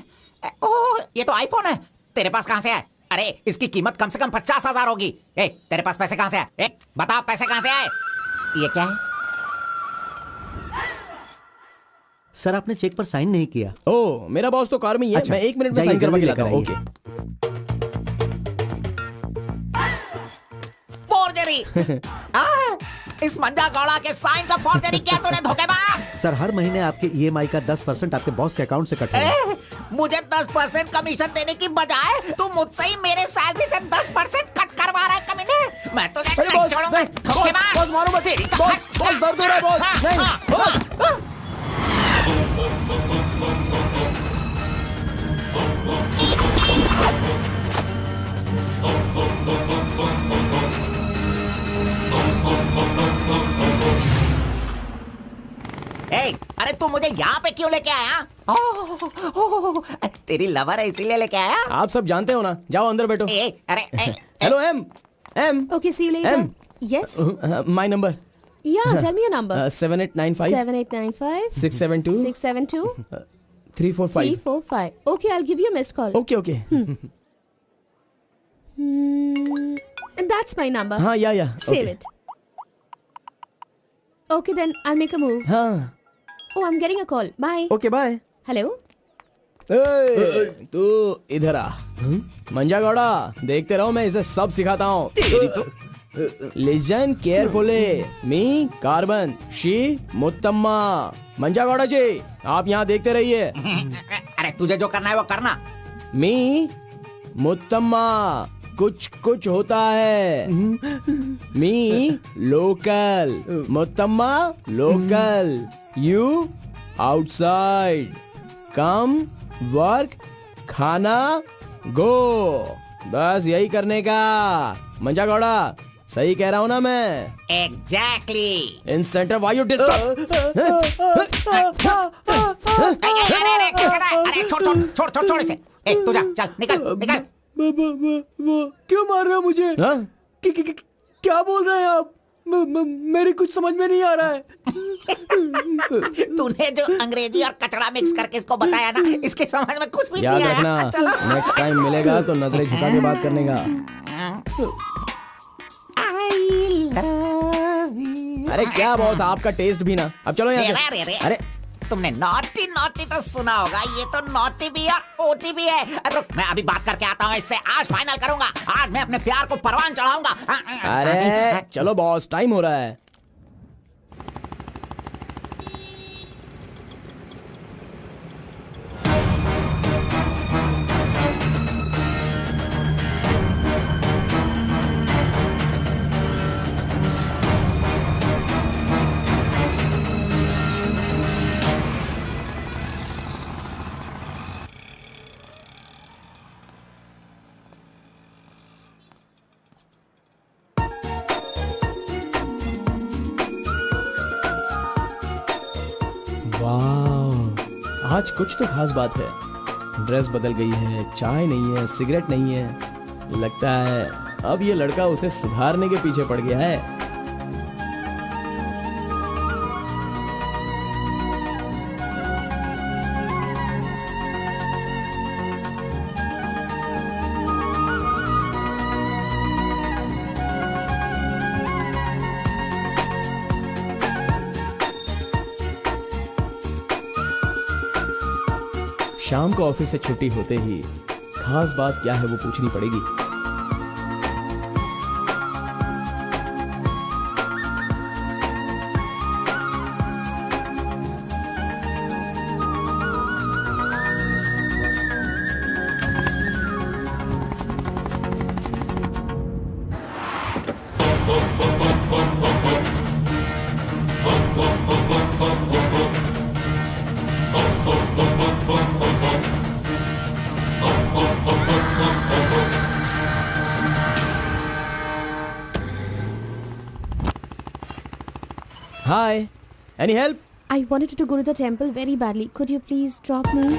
ओह, ये तो आईफोन है। तेरे पास कहां से है? अरे इसकी कीमत कम से कम 50,000 होगी। तेरे पास पैसे कहां से आए? बता, पैसे कहां से आए? ये क्या है? सर आपने चेक पर साइन नहीं किया। ओह, मेरा बॉस तो कार में ही है। मैं 1 मिनट में साइन करवा के लाता हूँ। ओके। फोर्जरी। इस मंजा गौड़ा के साइन का फोर्जरी किया तूने, धोखेबाज। सर हर महीने आपके ईएमआई का 10% आपके बॉस के अकाउंट से कटेगा। मुझे 10% कमीशन देने की बजाय तू मुझसे ही मेरे सैलरी से 10% कट करवा रहा है कमीने। मैं तुझे नहीं छोड़ूंगा, धोखेबाज। बॉस मारो मत। बॉस दर्द हो रहा है बॉस। नहीं। अरे तू मुझे यहाँ पे क्यों लेके आया? तेरी लवर है इसीलिए लेके आया? आप सब जानते हो ना। जाओ अंदर बैठो। अरे hello M, M. Okay, see you later. M. Yes. My number. Yeah, tell me your number. 7895 7895 672 672 345. 345. Okay, I'll give you a missed call. Okay. That's my number. हाँ, yeah. Save it. Okay, then I'll make a move. हाँ. Oh, I'm getting a call. Bye. Okay, bye. Hello? तू इधर आ। मंजा गौड़ा, देखते रहो, मैं इसे सब सिखाता हूँ। Listen carefully. Me carbon, she Muthamma. Manja Gowda ji, आप यहाँ देखते रहिए। अरे तुझे जो करना है वो करना। मी मुत्तम्मा, कुछ कुछ होता है। Me local, Muthamma local, you outside. Come, work, khana, go. बस यही करने का। मंजा गौड़ा, सही कह रहा हूँ ना मैं? Exactly. In centre why you disturb. अरे छोड़ इसे। तू जा, चल निकल। क्यों मार रहे हो मुझे? क्या बोल रहे हैं आप? मेरी कुछ समझ में नहीं आ रहा है। तूने जो अंग्रेजी और कचड़ा मिक्स करके इसको बताया ना, इसके समझ में कुछ भी याद नहीं रखना, आया। नेक्स्ट टाइम मिलेगा तो नजरें झुका के बात करने का। अरे क्या बॉस, आपका टेस्ट भी ना। अब चलो यहाँ से। अरे तुमने नॉटी तो सुना होगा, ये तो नॉटी भी है, ओटी भी है। रुक, मैं अभी बात करके आता हूँ इससे। आज फाइनल करूंगा। आज मैं अपने प्यार को परवान चढ़ाऊंगा। अरे चलो बॉस, टाइम हो रहा है। वाह, आज कुछ तो खास बात है। ड्रेस बदल गई है, चाय नहीं है, सिगरेट नहीं है। लगता है अब ये लड़का उसे सुधारने के पीछे पड़ गया है। शाम को ऑफिस से छुट्टी होते ही खास बात क्या है वो पूछनी पड़ेगी। Hi, any help? I wanted to go to the temple very badly. Could you please drop me?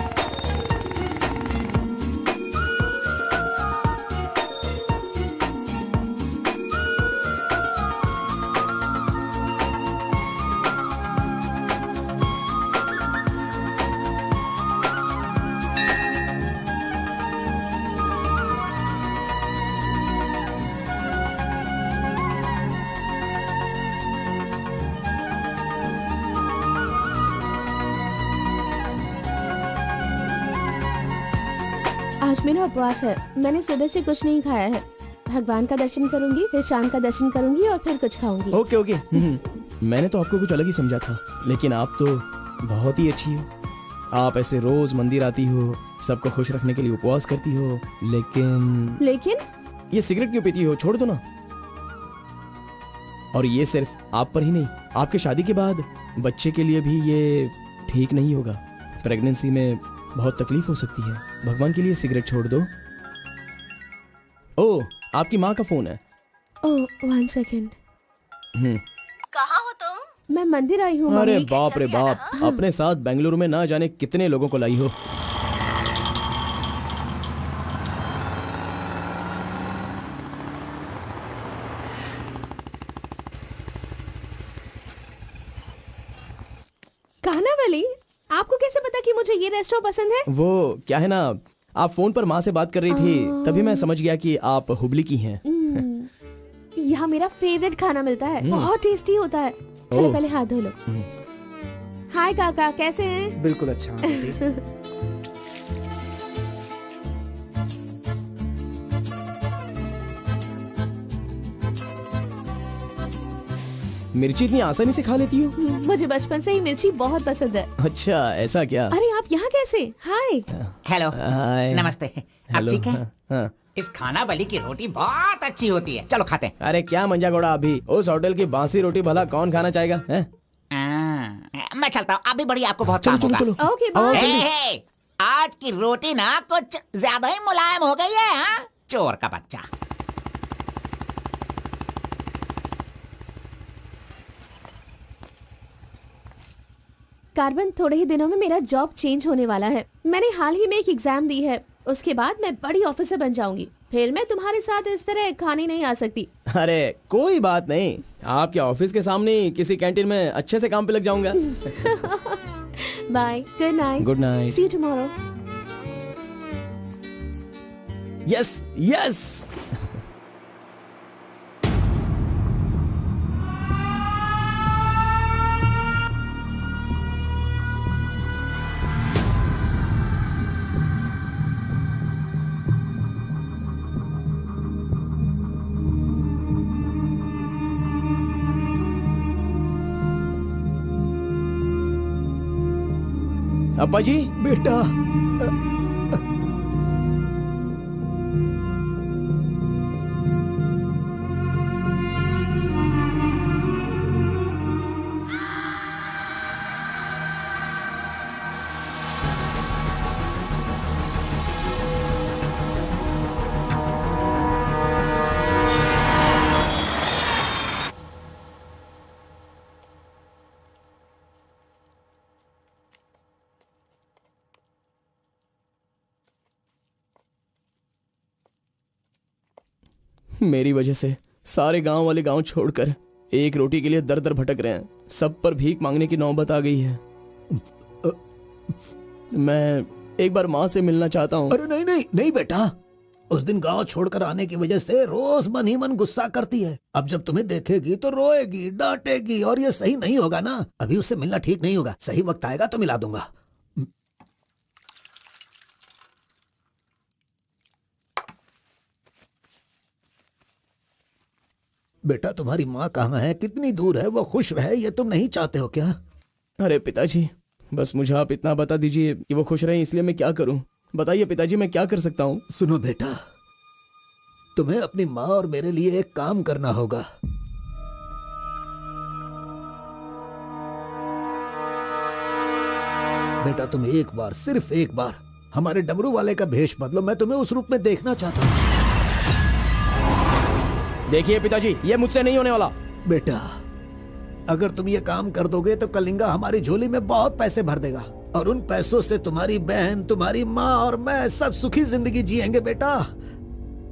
आज मेरा उपवास है। मैंने सुबह से कुछ नहीं खाया है। भगवान का दर्शन करूंगी, फिर शाम का दर्शन करूंगी और फिर कुछ खाऊंगी। ओके। मैंने तो आपको कुछ अलग ही समझा था, लेकिन आप तो बहुत ही अच्छी हो। आप ऐसे रोज मंदिर आती हो, सबको खुश रखने के लिए उपवास करती हो, लेकिन ये सिगरेट क्यों पीती हो? छोड़ दो ना। और ये सिर्फ आप पर ही नहीं, आपके शादी के बाद बच्चे के लिए भी ये ठीक नहीं होगा। प्रेगनेंसी में बहुत तकलीफ हो सकती है। भगवान के लिए सिगरेट छोड़ दो। ओह, आपकी माँ का फोन है। ओह, 1 सेकेंड। कहाँ हो तुम? मैं मंदिर आई हूँ। अरे बाप रे बाप, अपने साथ बेंगलुरु में ना जाने कितने लोगों को लाई हो। कानावली, आपको कैसे पता कि मुझे ये रेस्टोरेंट पसंद है? वो क्या है ना, आप फोन पर माँ से बात कर रही थी, तभी मैं समझ गया कि आप हुबली की हैं। यहाँ मेरा फेवरेट खाना मिलता है, बहुत टेस्टी होता है। चलो ओह। पहले हाथ धो लो। हाय काका, कैसे हैं? बिल्कुल अच्छा आंटी। मिर्ची इतनी आसानी से खा लेती हो? मुझे बचपन से ही मिर्ची बहुत पसंद है। अच्छा, ऐसा क्या? अरे आप यहाँ कैसे? हाय। हेलो, हाय। नमस्ते। आप हेलो, ठीक है? हाँ, हाँ। इस खानावली की रोटी बहुत अच्छी होती है, चलो खाते हैं। अरे क्या मंजा घोड़ा, अभी उस होटल की बासी रोटी भला कौन खाना चाहेगा? हैं? मैं चलता हूँ, अभी बढ़िया, आपको बहुत चलो काम चलो होगा। चलो। ओके आओ, बाय। जल्दी। हे, आज की रोटी ना कुछ ज्यादा ही मुलायम हो गई है। हाँ? चोर का बच्चा। कार्बन, थोड़े ही दिनों में मेरा जॉब चेंज होने वाला है। मैंने हाल ही में एक एग्जाम दी है, उसके बाद मैं बड़ी ऑफिसर बन जाऊंगी। फिर मैं तुम्हारे साथ इस तरह खाने नहीं आ सकती। अरे कोई बात नहीं, आपके ऑफिस के सामने किसी कैंटीन में अच्छे से काम पे लग जाऊंगा। Bye, good night. Good night. See you tomorrow. Yes yes. अब्बा जी, बेटा, मेरी वजह से सारे गांव वाले गांव छोड़कर एक रोटी के लिए दर दर भटक रहे हैं। सब पर भीख मांगने की नौबत आ गई है। मैं एक बार माँ से मिलना चाहता हूँ। अरे नहीं नहीं नहीं बेटा, उस दिन गांव छोड़कर आने की वजह से रोज मन ही मन गुस्सा करती है। अब जब तुम्हें देखेगी तो रोएगी, डांटेगी, और ये सही नहीं होगा ना। अभी उससे मिलना ठीक नहीं होगा। सही वक्त आएगा तो मिला दूंगा। बेटा, तुम्हारी माँ कहाँ है? कितनी दूर है? वो खुश रहे, ये तुम नहीं चाहते हो क्या? अरे पिताजी, बस मुझे आप इतना बता दीजिए कि वो खुश रहे, इसलिए मैं क्या करूं? बताइए पिताजी, मैं क्या कर सकता हूं? सुनो बेटा, तुम्हें अपनी माँ और मेरे लिए एक काम करना होगा। बेटा, तुम एक बार, सिर्फ एक बार हमारे डमरू वाले का भेष बदलो। मैं तुम्हें उस रूप में देखना चाहता हूँ। देखिए पिताजी, ये मुझसे नहीं होने वाला। बेटा, अगर तुम ये काम कर दोगे तो कलिंगा हमारी झोली में बहुत पैसे भर देगा, और उन पैसों से तुम्हारी बहन, तुम्हारी माँ और मैं सब सुखी जिंदगी जिएंगे। बेटा,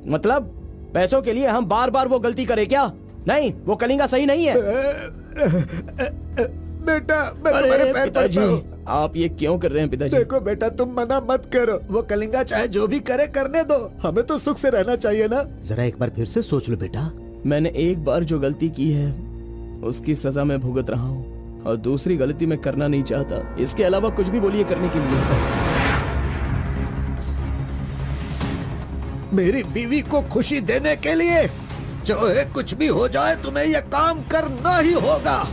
मतलब पैसों के लिए हम बार बार वो गलती करें क्या? नहीं, वो कलिंगा सही नहीं है। बेटा, मैं तुम्हारे पैर पिताजी, पड़ता हूँ। आप ये क्यों कर रहे हैं पिताजी? देखो बेटा, तुम मना मत करो। वो कलिंगा चाहे जो भी करे, करने दो। हमें तो सुख से रहना चाहिए ना। जरा एक बार फिर से सोच लो बेटा। मैंने एक बार जो गलती की है उसकी सजा मैं भुगत रहा हूँ, और दूसरी गलती मैं करना नहीं चाहता। इसके अलावा कुछ भी बोलिए करने के लिए। मेरी बीवी को खुशी देने के लिए चाहे कुछ भी हो जाए, तुम्हें यह काम करना ही होगा।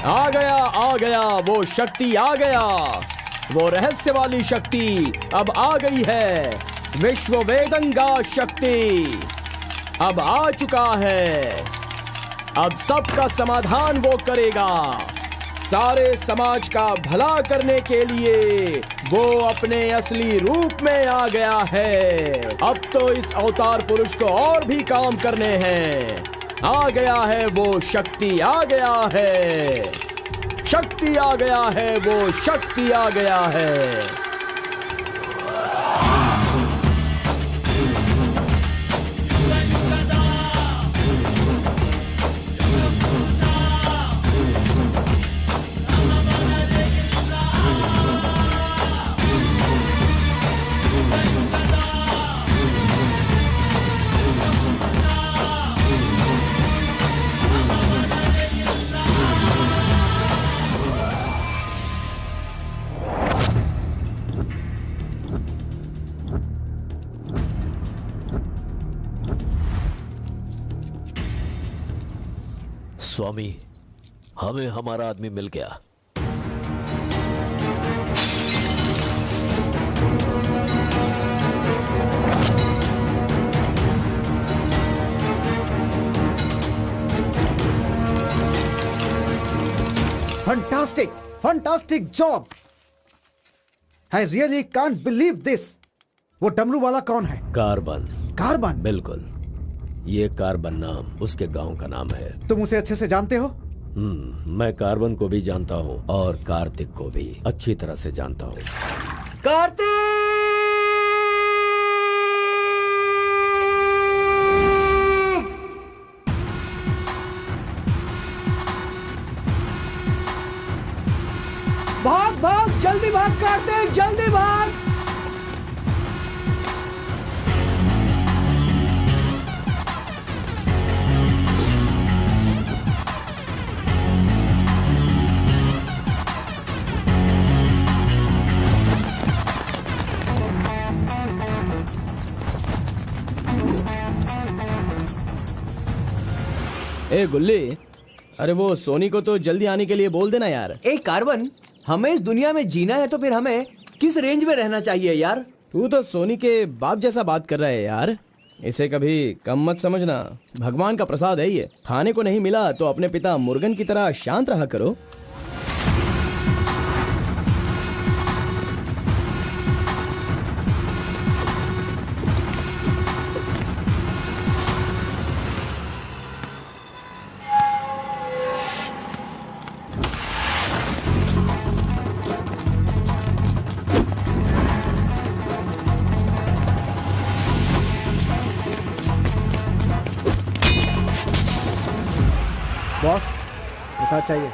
आ गया वो शक्ति, आ गया वो रहस्य वाली शक्ति। अब आ गई है विश्व वेदंगा शक्ति, अब आ चुका है। अब सबका समाधान वो करेगा, सारे समाज का भला करने के लिए वो अपने असली रूप में आ गया है। अब तो इस अवतार पुरुष को और भी काम करने हैं। आ गया है वो शक्ति, आ गया है शक्ति, आ गया है वो शक्ति, आ गया है। स्वामी, हमें हमारा आदमी मिल गया। Fantastic! Fantastic job! I really can't believe this. वो डमरू वाला कौन है? कार्बन। कार्बन? बिल्कुल, ये कार्बन नाम उसके गांव का नाम है। तुम उसे अच्छे से जानते हो? मैं कार्बन को भी जानता हूँ और कार्तिक को भी अच्छी तरह से जानता हूँ। कार्तिक! भाग भाग, जल्दी भाग कार्तिक, जल्दी भाग। ए गुल्ली, अरे वो सोनी को तो जल्दी आने के लिए बोल देना यार। ए कार्बन, हमें इस दुनिया में जीना है तो फिर हमें किस रेंज में रहना चाहिए यार? तू तो सोनी के बाप जैसा बात कर रहा है यार। इसे कभी कम मत समझना, भगवान का प्रसाद है ये। खाने को नहीं मिला तो अपने पिता मुर्गन की तरह शांत रहा करो। बॉस, ऐसा चाहिए।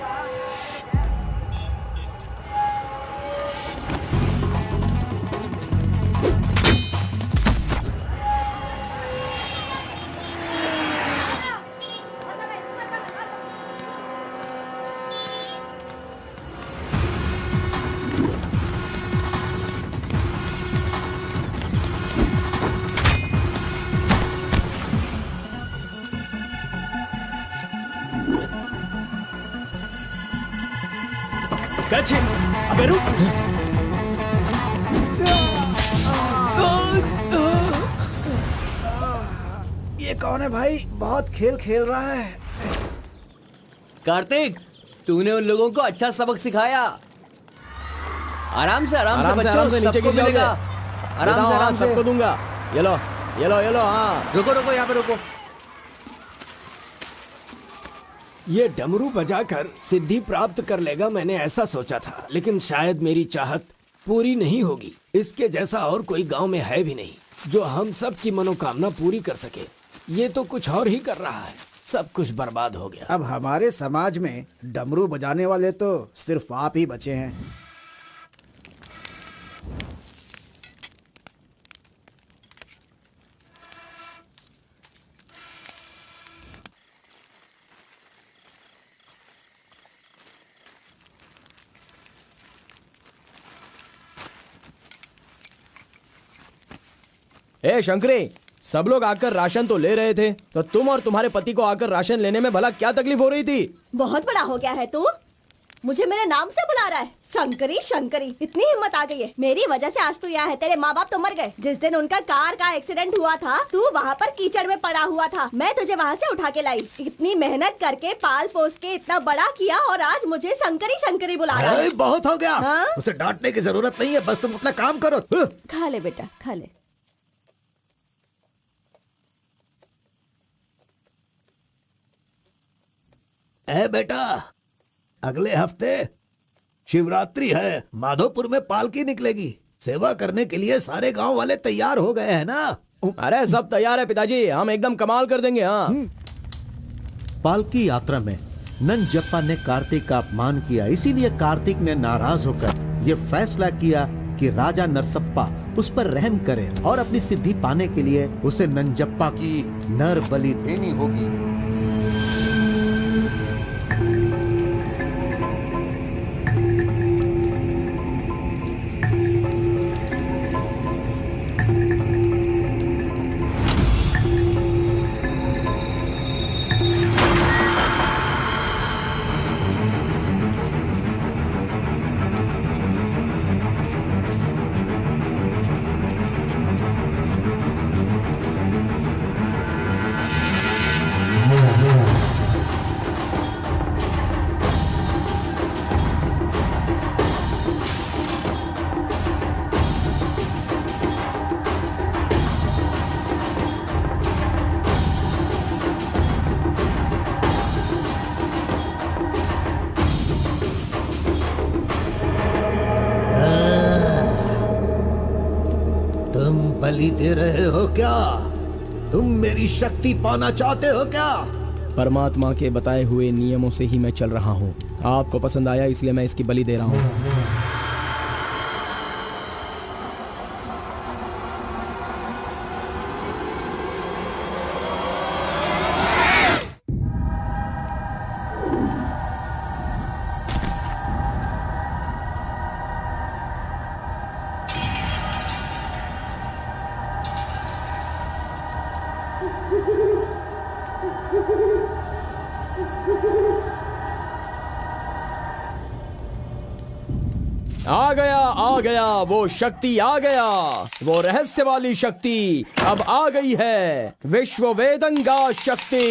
अबे रुक। ये कौन है भाई? बहुत खेल खेल रहा है। कार्तिक, तूने उन लोगों को अच्छा सबक सिखाया। आराम से बच्चों, नीचे सबको गिर मिलेगा। आराम से सबको दूंगा। ये लो हाँ। रुको यहाँ पे रुको। ये डमरू बजाकर सिद्धि प्राप्त कर लेगा, मैंने ऐसा सोचा था, लेकिन शायद मेरी चाहत पूरी नहीं होगी। इसके जैसा और कोई गांव में है भी नहीं जो हम सब की मनोकामना पूरी कर सके। ये तो कुछ और ही कर रहा है, सब कुछ बर्बाद हो गया। अब हमारे समाज में डमरू बजाने वाले तो सिर्फ आप ही बचे हैं। ए शंकरी, सब लोग आकर राशन तो ले रहे थे, तो तुम और तुम्हारे पति को आकर राशन लेने में भला क्या तकलीफ हो रही थी? बहुत बड़ा हो गया है तू, मुझे मेरे नाम से बुला रहा है। शंकरी शंकरी, इतनी हिम्मत आ गई है। मेरी वजह से आज तू यहाँ है। तेरे माँ बाप तो मर गए। जिस दिन उनका कार का एक्सीडेंट हुआ था, तू वहाँ पर कीचड़ में पड़ा हुआ था। मैं तुझे वहाँ से उठा के लाई। इतनी मेहनत करके पाल पोस के इतना बड़ा किया और आज मुझे शंकरी शंकरी बुला रहा है। बहुत हो गया। हाँ? उसे डांटने की जरूरत नहीं है, बस तुम अपना काम करो। खा ले बेटा, खा ले। ए बेटा, अगले हफ्ते शिवरात्रि है, माधोपुर में पालकी निकलेगी। सेवा करने के लिए सारे गांव वाले तैयार हो गए हैं ना? अरे सब तैयार है पिताजी, हम एकदम कमाल कर देंगे। हाँ। पालकी यात्रा में नंजप्पा ने कार्तिक का अपमान किया, इसीलिए कार्तिक ने नाराज होकर यह फैसला किया कि राजा नरसप्पा उस पर रहम करे और अपनी सिद्धि पाने के लिए उसे नंजप्पा की नर बलि देनी होगी। बलि दे रहे हो क्या? तुम मेरी शक्ति पाना चाहते हो क्या? परमात्मा के बताए हुए नियमों से ही मैं चल रहा हूँ। आपको पसंद आया इसलिए मैं इसकी बलि दे रहा हूँ। आ गया वो शक्ति आ गया, वो रहस्य वाली शक्ति अब आ गई है, विश्व वेदंगा शक्ति।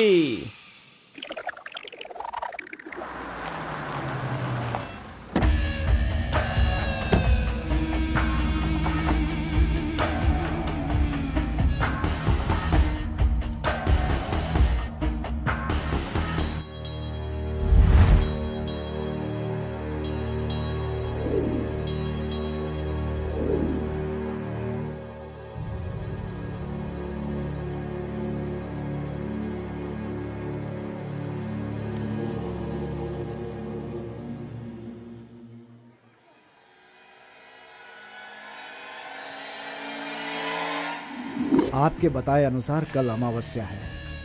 आपके बताए अनुसार कल अमावस्या है।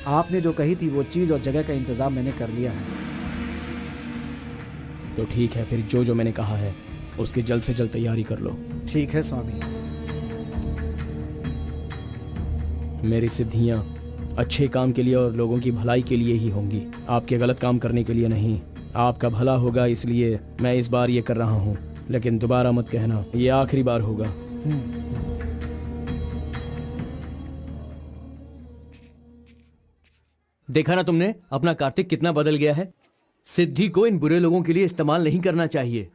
आपने जो कही थी वो चीज और जगह का इंतजाम मैंने कर लिया है। तो ठीक है, फिर जो जो मैंने कहा है उसकी जल्द से जल्द तैयारी कर लो। ठीक है स्वामी। मेरी सिद्धियां अच्छे काम के लिए और लोगों की भलाई के लिए ही होंगी, आपके गलत काम करने के लिए नहीं। आपका भला होगा इसलिए मैं इस बार ये कर रहा हूँ, लेकिन दोबारा मत कहना, ये आखिरी बार होगा। देखा ना तुमने अपना कार्तिक कितना बदल गया है। सिद्धि को इन बुरे लोगों के लिए इस्तेमाल नहीं करना चाहिए।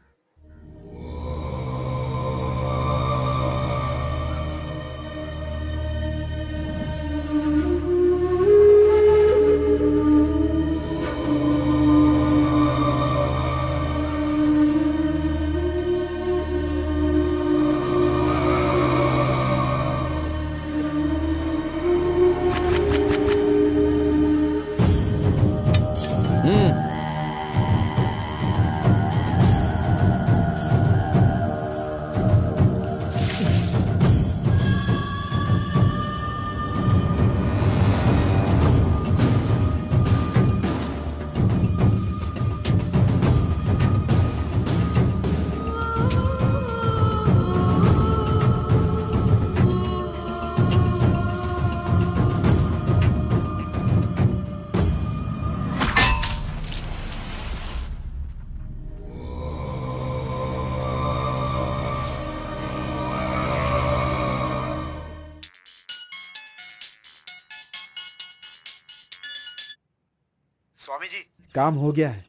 स्वामी जी, काम हो गया है।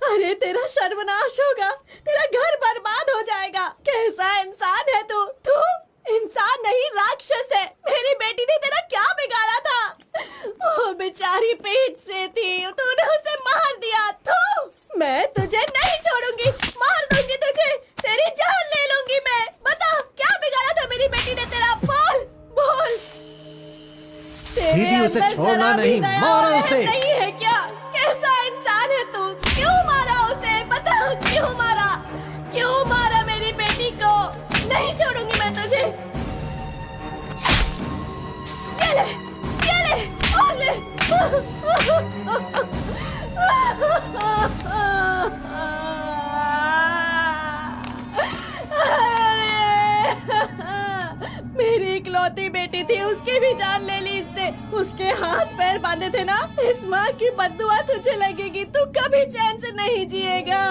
अरे तेरा सर्वनाश होगा, तेरा घर बर्बाद हो जाएगा। कैसा इंसान है तू? तू इंसान नहीं, राक्षस है। मेरी बेटी ने तेरा क्या बिगाड़ा था? वो बेचारी पेट से थी, तूने उसे मार दिया। तू, मैं तुझे नहीं छोड़ूंगी, मार दूंगी तुझे, तेरी जान ले लूंगी मैं। बता क्या बिगाड़ा था मेरी बेटी ने तेरा? बोल बोल। दीदी, उसे छोड़ना नहीं, मारो उसे। नहीं है क्या? कैसा इंसान है तू? क्यों मारा उसे? बता क्यों मारा? क्यों मारा मेरी बेटी को? नहीं छोड़ूंगी मैं तुझे। ये ले, ये ले, और ले। मेरी इकलौती बेटी थी, उसकी भी जान ले ली इसने। उसके हाथ पैर बांधे थे ना, इस माँ की बद्दुआ तुझे लगेगी, तू कभी चैन से नहीं जिएगा।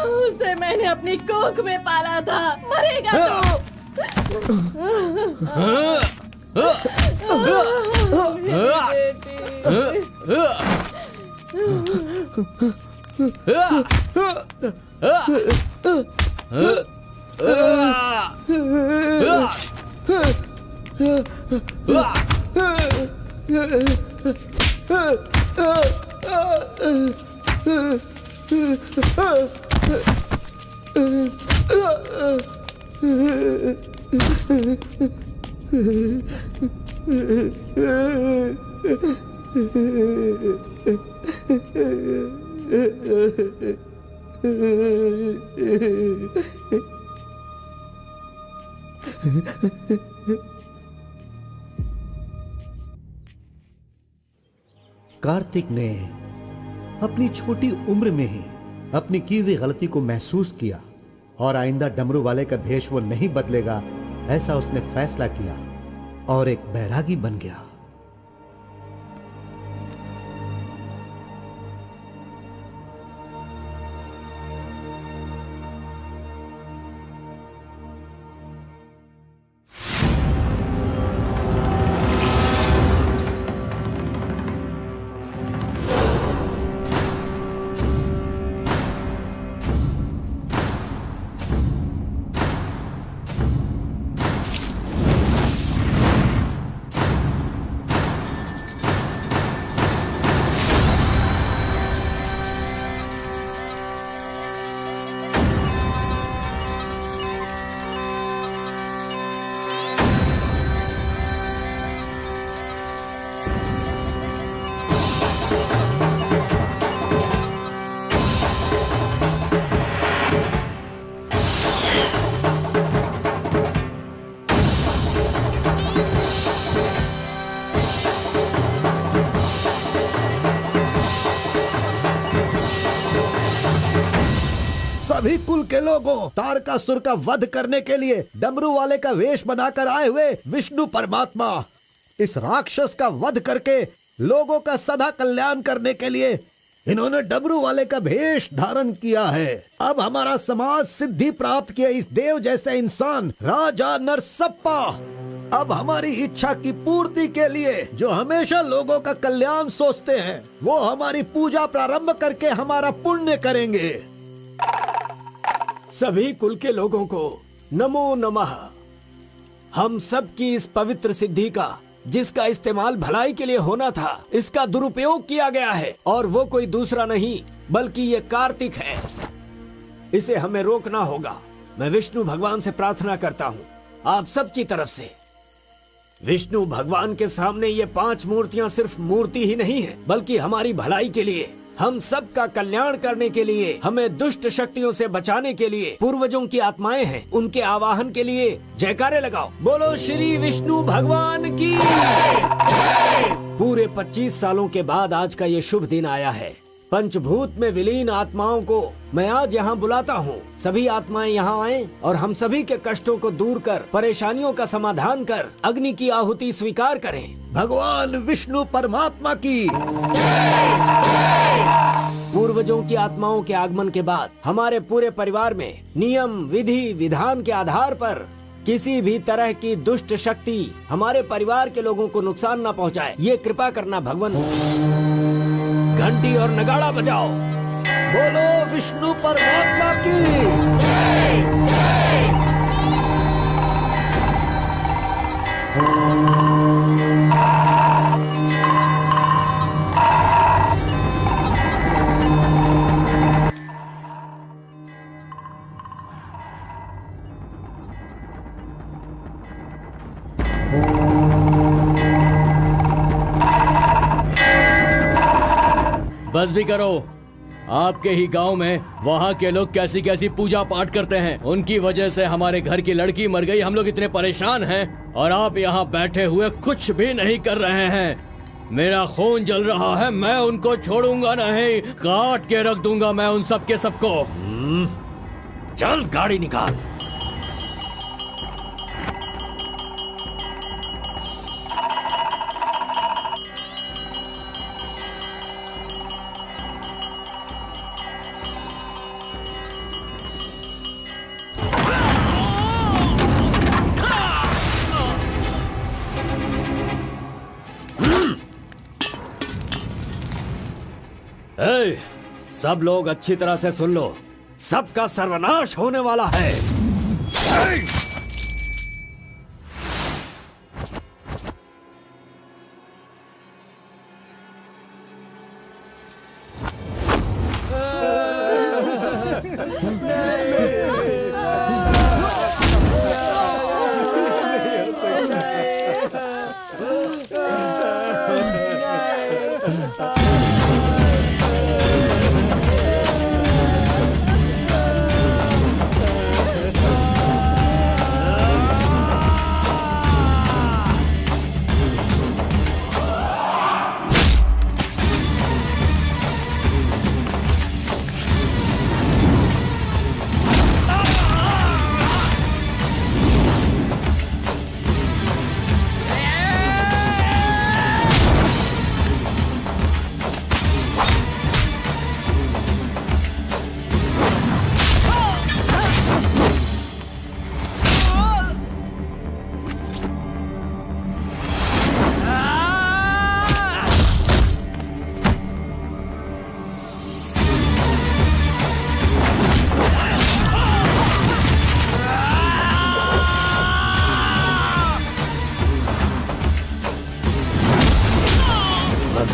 उसे मैंने अपनी कोख में पाला था, मरेगा तू। कार्तिक ने अपनी छोटी उम्र में ही अपनी की हुई गलती को महसूस किया और आइंदा डमरू वाले का भेष वो नहीं बदलेगा, ऐसा उसने फैसला किया और एक बैरागी बन गया। सभी कुल के लोगों, तारकासुर का वध करने के लिए डमरू वाले का वेश बनाकर आए हुए विष्णु परमात्मा इस राक्षस का वध करके लोगों का सदा कल्याण करने के लिए इन्होंने डमरू वाले का भेष धारण किया है। अब हमारा समाज सिद्धि प्राप्त किया इस देव जैसे इंसान राजा नरसप्पा अब हमारी इच्छा की पूर्ति के लिए जो हमेशा लोगों का कल्याण सोचते हैं वो हमारी पूजा प्रारंभ करके हमारा पुण्य करेंगे। सभी कुल के लोगों को नमो नमः। हम सब की इस पवित्र सिद्धि का जिसका इस्तेमाल भलाई के लिए होना था इसका दुरुपयोग किया गया है और वो कोई दूसरा नहीं बल्कि ये कार्तिक है। इसे हमें रोकना होगा। मैं विष्णु भगवान से प्रार्थना करता हूँ आप सब की तरफ से। विष्णु भगवान के सामने ये 5 मूर्तियाँ सिर्फ मूर्ति ही नहीं है बल्कि हमारी भलाई के लिए, हम सब का कल्याण करने के लिए, हमें दुष्ट शक्तियों से बचाने के लिए, पूर्वजों की आत्माएं हैं उनके आवाहन के लिए जयकारे लगाओ। बोलो श्री विष्णु भगवान की। पूरे 25 सालों के बाद आज का ये शुभ दिन आया है। पंचभूत में विलीन आत्माओं को मैं आज यहाँ बुलाता हूँ। सभी आत्माएं यहाँ आएं और हम सभी के कष्टों को दूर कर, परेशानियों का समाधान कर, अग्नि की आहुति स्वीकार करें। भगवान विष्णु परमात्मा की। पूर्वजों की आत्माओं के आगमन के बाद हमारे पूरे परिवार में नियम, विधि, विधान के आधार पर किसी भी तरह की दुष्ट शक्ति हमारे परिवार के लोगों को नुकसान न पहुंचाए, ये कृपा करना भगवान। घंटी और नगाड़ा बजाओ। बोलो विष्णु परमात्मा की। बस भी करो। आपके ही गांव में वहाँ के लोग कैसी कैसी पूजा पाठ करते हैं। उनकी वजह से हमारे घर की लड़की मर गई। हम लोग इतने परेशान हैं और आप यहाँ बैठे हुए कुछ भी नहीं कर रहे हैं। मेरा खून जल रहा है, मैं उनको छोड़ूंगा नहीं, काट के रख दूंगा मैं उन सब के सबको। चल गाड़ी निकाल। सब लोग अच्छी तरह से सुन लो, सबका सर्वनाश होने वाला है।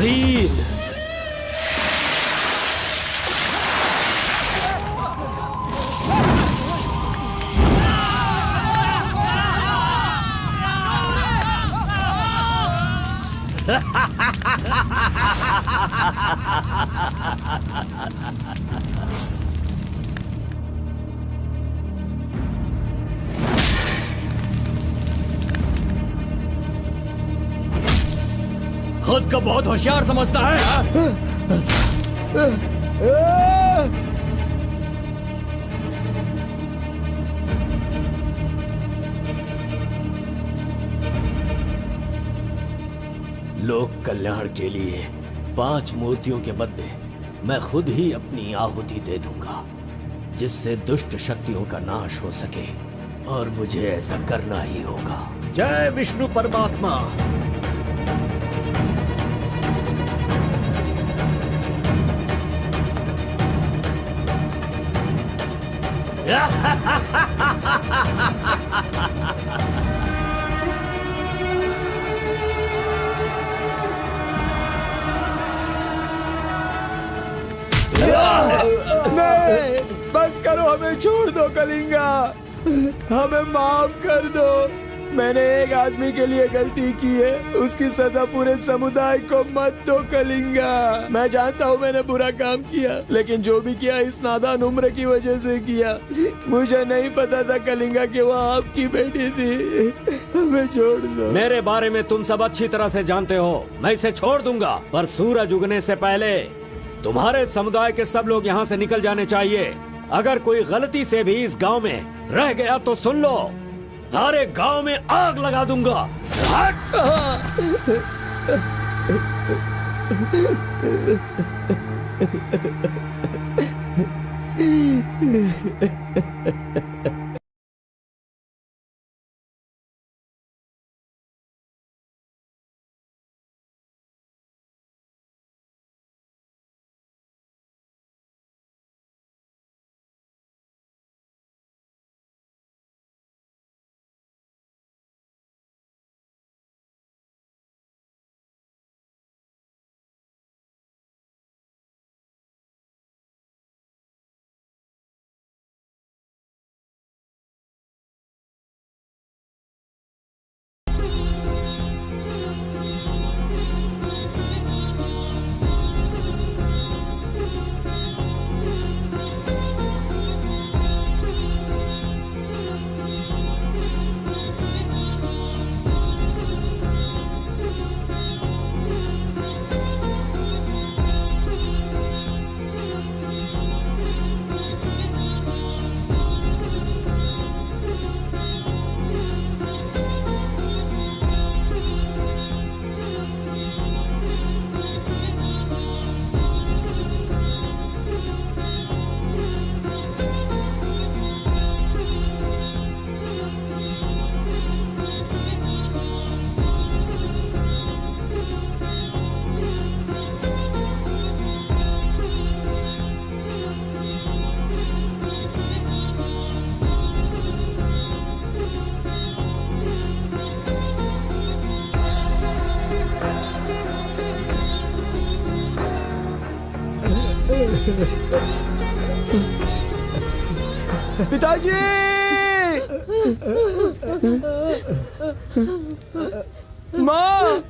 जीन। खुद को बहुत होशियार समझता है। लोक कल्याण के लिए 5 मूर्तियों के बदले मैं खुद ही अपनी आहुति दे दूंगा, जिससे दुष्ट शक्तियों का नाश हो सके, और मुझे ऐसा करना ही होगा। जय विष्णु परमात्मा। नहीं, बस करो, हमें छोड़ दो कलिंगा, हमें माफ कर दो। मैंने एक आदमी के लिए गलती की है, उसकी सजा पूरे समुदाय को मत दो कलिंगा। मैं जानता हूँ मैंने बुरा काम किया, लेकिन जो भी किया इस नादान उम्र की वजह से किया। मुझे नहीं पता था कलिंगा कि वो आपकी बेटी थी। हमें छोड़ दो। मेरे बारे में तुम सब अच्छी तरह से जानते हो, मैं इसे छोड़ दूंगा, पर सूरज उगने से पहले तुम्हारे समुदाय के सब लोग यहाँ से निकल जाने चाहिए। अगर कोई गलती से भी इस गांव में रह गया तो सुन लो, सारे गांव में आग लगा दूंगा। पिताजी! माँ!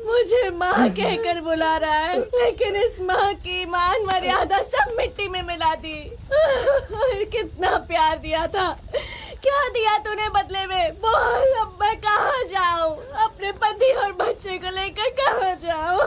मुझे माँ कहकर बुला रहा है, लेकिन इस माँ की मान मर्यादा सब मिट्टी में मिला दी। कितना प्यार दिया था, क्या दिया तूने बदले में? बोल, अब मैं कहाँ जाऊँ? अपने पति और बच्चे को लेकर कहाँ जाऊँ?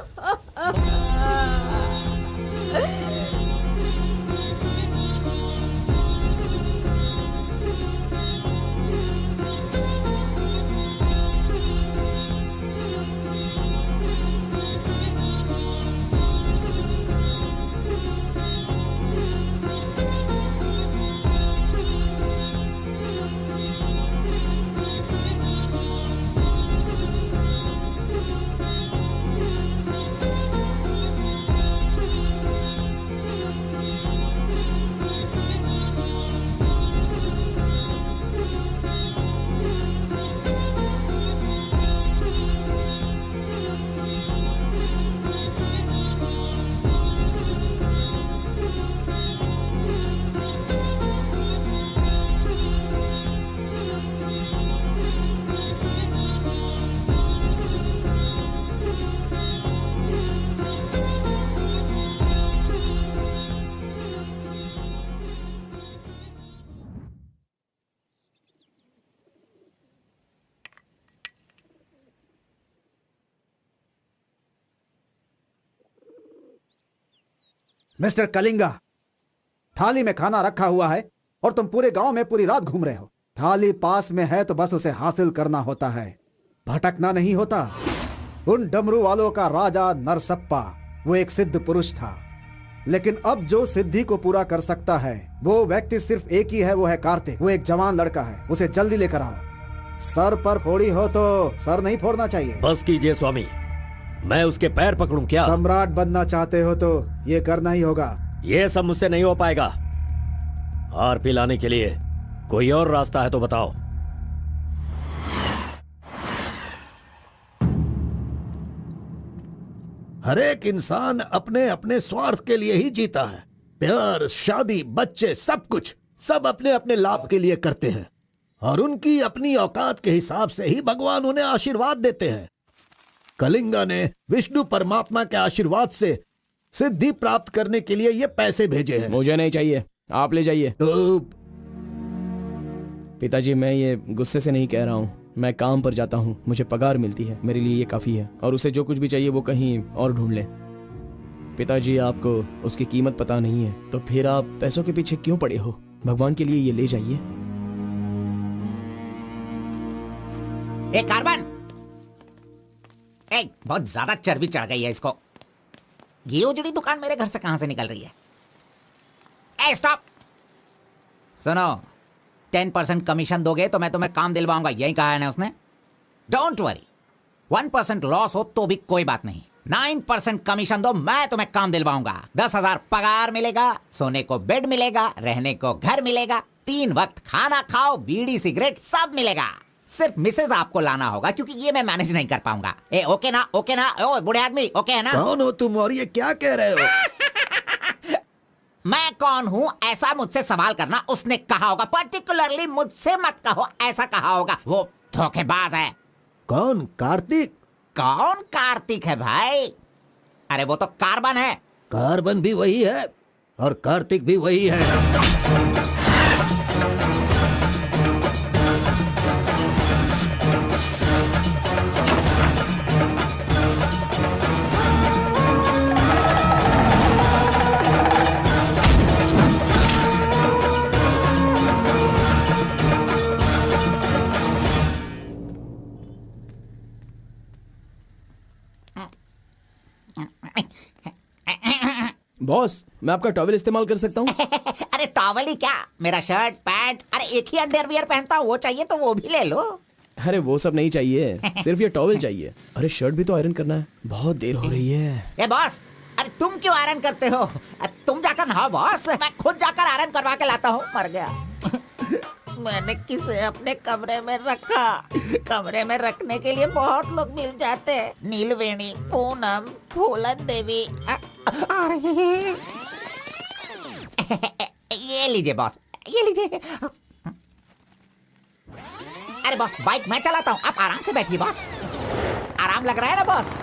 मिस्टर कलिंगा, थाली में खाना रखा हुआ है और तुम पूरे गांव में पूरी रात घूम रहे हो। थाली पास में है तो बस उसे हासिल करना होता है, भटकना नहीं होता। उन डमरू वालों का राजा नरसप्पा वो एक सिद्ध पुरुष था, लेकिन अब जो सिद्धि को पूरा कर सकता है वो व्यक्ति सिर्फ एक ही है, वो है कार्तिक। वो एक जवान लड़का है, उसे जल्दी लेकर आओ। सर पर फोड़ी हो तो सर नहीं फोड़ना चाहिए। बस कीजिए स्वामी, मैं उसके पैर पकड़ूं क्या? सम्राट बनना चाहते हो तो ये करना ही होगा। ये सब मुझसे नहीं हो पाएगा। हार पिलाने के लिए कोई और रास्ता है तो बताओ। हर एक इंसान अपने अपने स्वार्थ के लिए ही जीता है। प्यार, शादी, बच्चे, सब कुछ सब अपने अपने लाभ के लिए करते हैं और उनकी अपनी औकात के हिसाब से ही भगवान उन्हें आशीर्वाद देते हैं। कलिंगा ने विष्णु परमात्मा के आशीर्वाद से सिद्धि प्राप्त करने के लिए ये पैसे भेजे हैं। मुझे नहीं चाहिए, आप ले जाइए। तो पिताजी, मैं ये गुस्से से नहीं कह रहा हूँ। मैं काम पर जाता हूँ, मुझे पगार मिलती है, मेरे लिए ये काफी है। और उसे जो कुछ भी चाहिए वो कहीं और ढूंढ ले। पिताजी, आपको उसकी कीमत पता नहीं है तो फिर आप पैसों के पीछे क्यों पड़े हो? भगवान के लिए ये ले जाइए। ए कार्बन, बहुत ज्यादा चर्बी चढ़ गई है इसको। ये उजड़ी दुकान मेरे घर से कहां से निकल रही है? ए स्टॉप, सुनो, 10% कमीशन दोगे तो मैं तुम्हें काम दिलवाऊंगा, यही कहा है ना उसने। डोंट वरी, 1% लॉस हो तो भी कोई बात नहीं, 9% कमीशन दो, मैं तुम्हें काम दिलवाऊंगा। 10,000 पगार मिलेगा, सोने को बेड मिलेगा, रहने को घर मिलेगा, 3 वक्त खाना खाओ, बीड़ी सिगरेट सब मिलेगा। सिर्फ मिसेज आपको लाना होगा क्योंकि ये मैं मैनेज नहीं कर पाऊंगा। ए ओके ना? ओके ना? ओ बूढ़े आदमी, ओके है ना? कौन हो तुम और ये क्या कह रहे हो? मैं कौन हूँ ऐसा मुझसे सवाल करना उसने कहा होगा। पर्टिकुलरली मुझसे मत कहो, ऐसा कहा होगा। वो धोखेबाज है। कौन? कार्तिक? कौन कार्तिक है भाई? अरे वो तो कार्बन है। कार्बन भी वही है और कार्तिक भी वही है। बॉस, मैं आपका टॉवेल इस्तेमाल कर सकता हूँ? अरे टॉवल ही क्या, मेरा शर्ट पैंट, अरे एक ही अंडरवियर पहनता हूँ, वो चाहिए तो वो भी ले लो। अरे वो सब नहीं चाहिए, सिर्फ ये टॉवेल चाहिए। अरे शर्ट भी तो आयरन करना है, बहुत देर हो रही है। ए बॉस, अरे तुम क्यों आयरन करते हो? तुम जाकर नहाओ बॉस, मैं खुद जाकर आयरन करवा के लाता हूँ। मर गया। मैंने किसे अपने कमरे में रखा? कमरे में रखने के लिए बहुत लोग मिल जाते हैं। नीलवेणी, पूनम, फूलन देवी। ये लीजिए बॉस, ये लीजिए। अरे बॉस, बाइक मैं चलाता हूँ, आप आराम से बैठिए बॉस। आराम लग रहा है ना बॉस?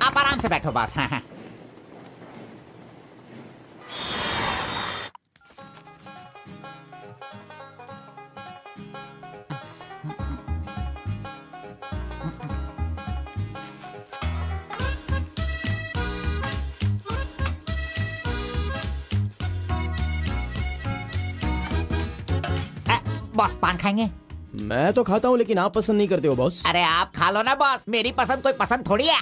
आप आराम से बैठो बॉस। हाँ। बॉस पान खाएंगे? मैं तो खाता हूँ लेकिन आप पसंद नहीं करते हो बॉस। अरे आप खा लो ना बॉस, मेरी पसंद कोई पसंद थोड़ी है।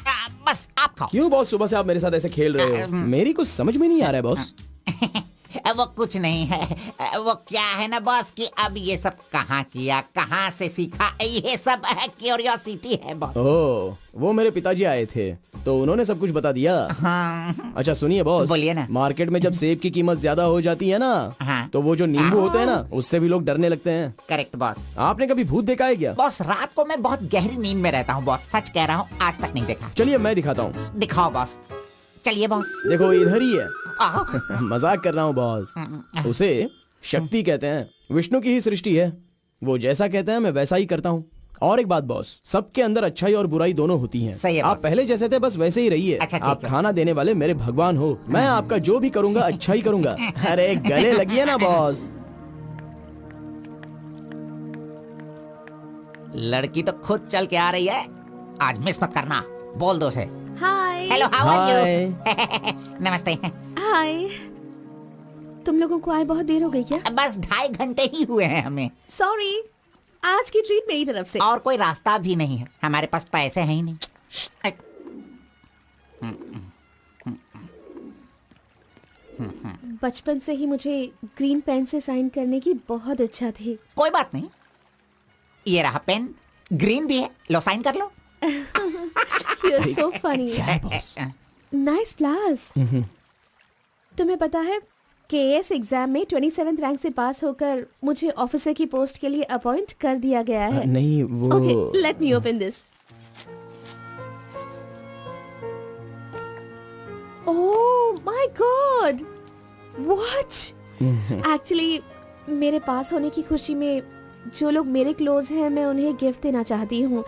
बस आप खाओ। क्यों बॉस, सुबह से आप मेरे साथ ऐसे खेल रहे हो? मेरी कुछ समझ में नहीं आ रहा है बॉस। वो कुछ नहीं है, वो क्या है ना बॉस कि अब ये सब कहाँ किया, कहाँ से सीखा, ये सब क्यूरियोसिटी है बॉस। ओह, वो मेरे पिताजी आए थे तो उन्होंने सब कुछ बता दिया। हाँ। अच्छा सुनिए बॉस, बोलिए ना। मार्केट में जब सेब की कीमत ज्यादा हो जाती है ना, हाँ। तो वो जो नींबू होते हैं ना, उससे भी लोग डरने लगते हैं। Correct boss. आपने कभी भूत देखा है क्या? बॉस रात को मैं बहुत गहरी नींद में रहता हूँ बॉस, सच कह रहा हूँ, आज तक नहीं देखा। चलिए मैं दिखाता हूँ। दिखाओ बॉस। चलिए बॉस। देखो इधर ही है। आओ। मजाक कर रहा हूँ बॉस। उसे शक्ति कहते हैं, विष्णु की ही सृष्टि है। वो जैसा कहते हैं मैं वैसा ही करता हूँ। और एक बात बॉस, सबके अंदर अच्छाई और बुराई दोनों होती हैं। सही है आप बॉस। पहले जैसे थे बस वैसे ही रहिए। अच्छा, ठीक आप है। खाना देने वाले मेरे भगवान हो, मैं आपका जो भी करूंगा अच्छा ही करूंगा। अरे गले लगिए ना बॉस। लड़की तो खुद चल के आ रही है, आज मिस मत करना, बोल दो से। Hi. Hello, how are hi. You? नमस्ते। हाय। तुम लोगों को आए बहुत देर हो गई क्या? बस 2.5 घंटे ही हुए हैं हमें, सॉरी, आज की ट्रीट मेरी तरफ से। और कोई रास्ता भी नहीं है, हमारे पास पैसे हैं ही नहीं। बचपन से ही मुझे ग्रीन पेन से साइन करने की बहुत इच्छा थी। कोई बात नहीं, ये रहा पेन, ग्रीन भी है, लो साइन कर लो। You are so funny. Nice flowers. तुम्हें पता है केएस एग्जाम में 27th रैंक से पास होकर मुझे ऑफिसर की पोस्ट के लिए अपॉइंट कर दिया गया है। नहीं वो okay, let me open this. Oh my God, what? Actually मेरे पास होने की खुशी में जो लोग मेरे क्लोज हैं मैं उन्हें गिफ्ट देना चाहती हूँ,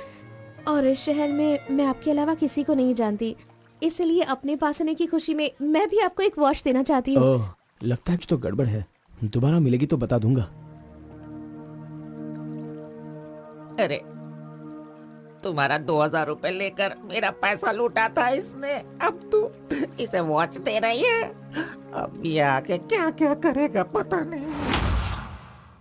और इस शहर में मैं आपके अलावा किसी को नहीं जानती, इसलिए अपने पास होने की खुशी में मैं भी आपको एक वॉच देना चाहती हूँ। ओह, लगता है कुछ तो गड़बड़ है। दोबारा मिलेगी तो बता दूंगा। अरे, तुम्हारा 2000 रुपए लेकर मेरा पैसा लूटा था इसने, अब तू इसे वॉच दे रही है। अब ये आके क्या क्या करेगा पता नहीं।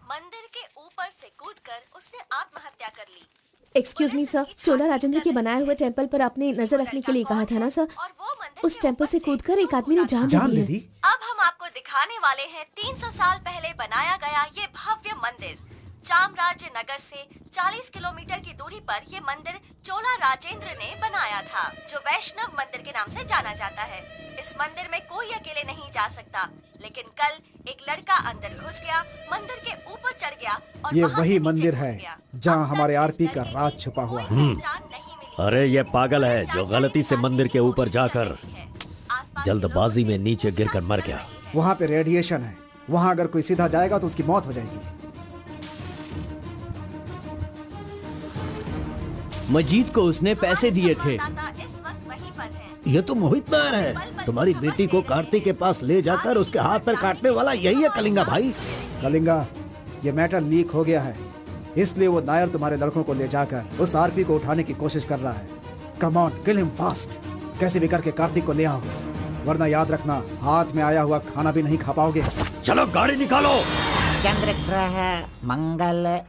मंदिर के ऊपर से कूदकर उसने आत्महत्या कर ली। एक्सक्यूज मी सर, चोला राजेंद्र के बनाए हुए टेंपल पर आपने नजर रखने के लिए कहा था ना सर? और वो मंदिर उस के टेंपल ऊपर से कूदकर एक आदमी ने जान ले दी दी। है। अब हम आपको दिखाने वाले हैं 300 साल पहले बनाया गया ये भव्य मंदिर। चामराज नगर से 40 किलोमीटर की दूरी पर ये मंदिर चोला राजेंद्र ने बनाया था, जो वैष्णव मंदिर के नाम से जाना जाता है। इस मंदिर में कोई अकेले नहीं जा सकता, लेकिन कल एक लड़का अंदर घुस गया, मंदिर के ऊपर चढ़ गया और ये वहां से वही नीचे मंदिर कूद है गया। जहाँ अब तक हमारे इस आरपी का लड़के राज की छुपा हुआ कोई है। पहचान नहीं मिली। अरे ये पागल है जो गलती से मंदिर के ऊपर जाकर जल्दबाजी में नीचे गिरकर मर गया। वहाँ पे रेडिएशन है, वहाँ अगर कोई सीधा जाएगा तो उसकी मौत हो जाएगी। मजीद को उसने पैसे दिए थे। इस वक्त वहीं पर है। ये तो मोहित नायर है। तुम्हारी बेटी को कार्तिक के पास ले जाकर उसके हाथ पर काटने वाला यही है कलिंगा भाई। कलिंगा, ये मैटर लीक हो गया है, इसलिए वो नायर तुम्हारे लड़कों को ले जाकर उस आरपी को उठाने की कोशिश कर रहा है। Come on, kill him fast. कैसे भी करके कार्तिक को ले आओ, वरना याद रखना हाथ में आया हुआ खाना भी नहीं खा पाओगे। चलो गाड़ी निकालो। चंद्र ग्रह, मंगल,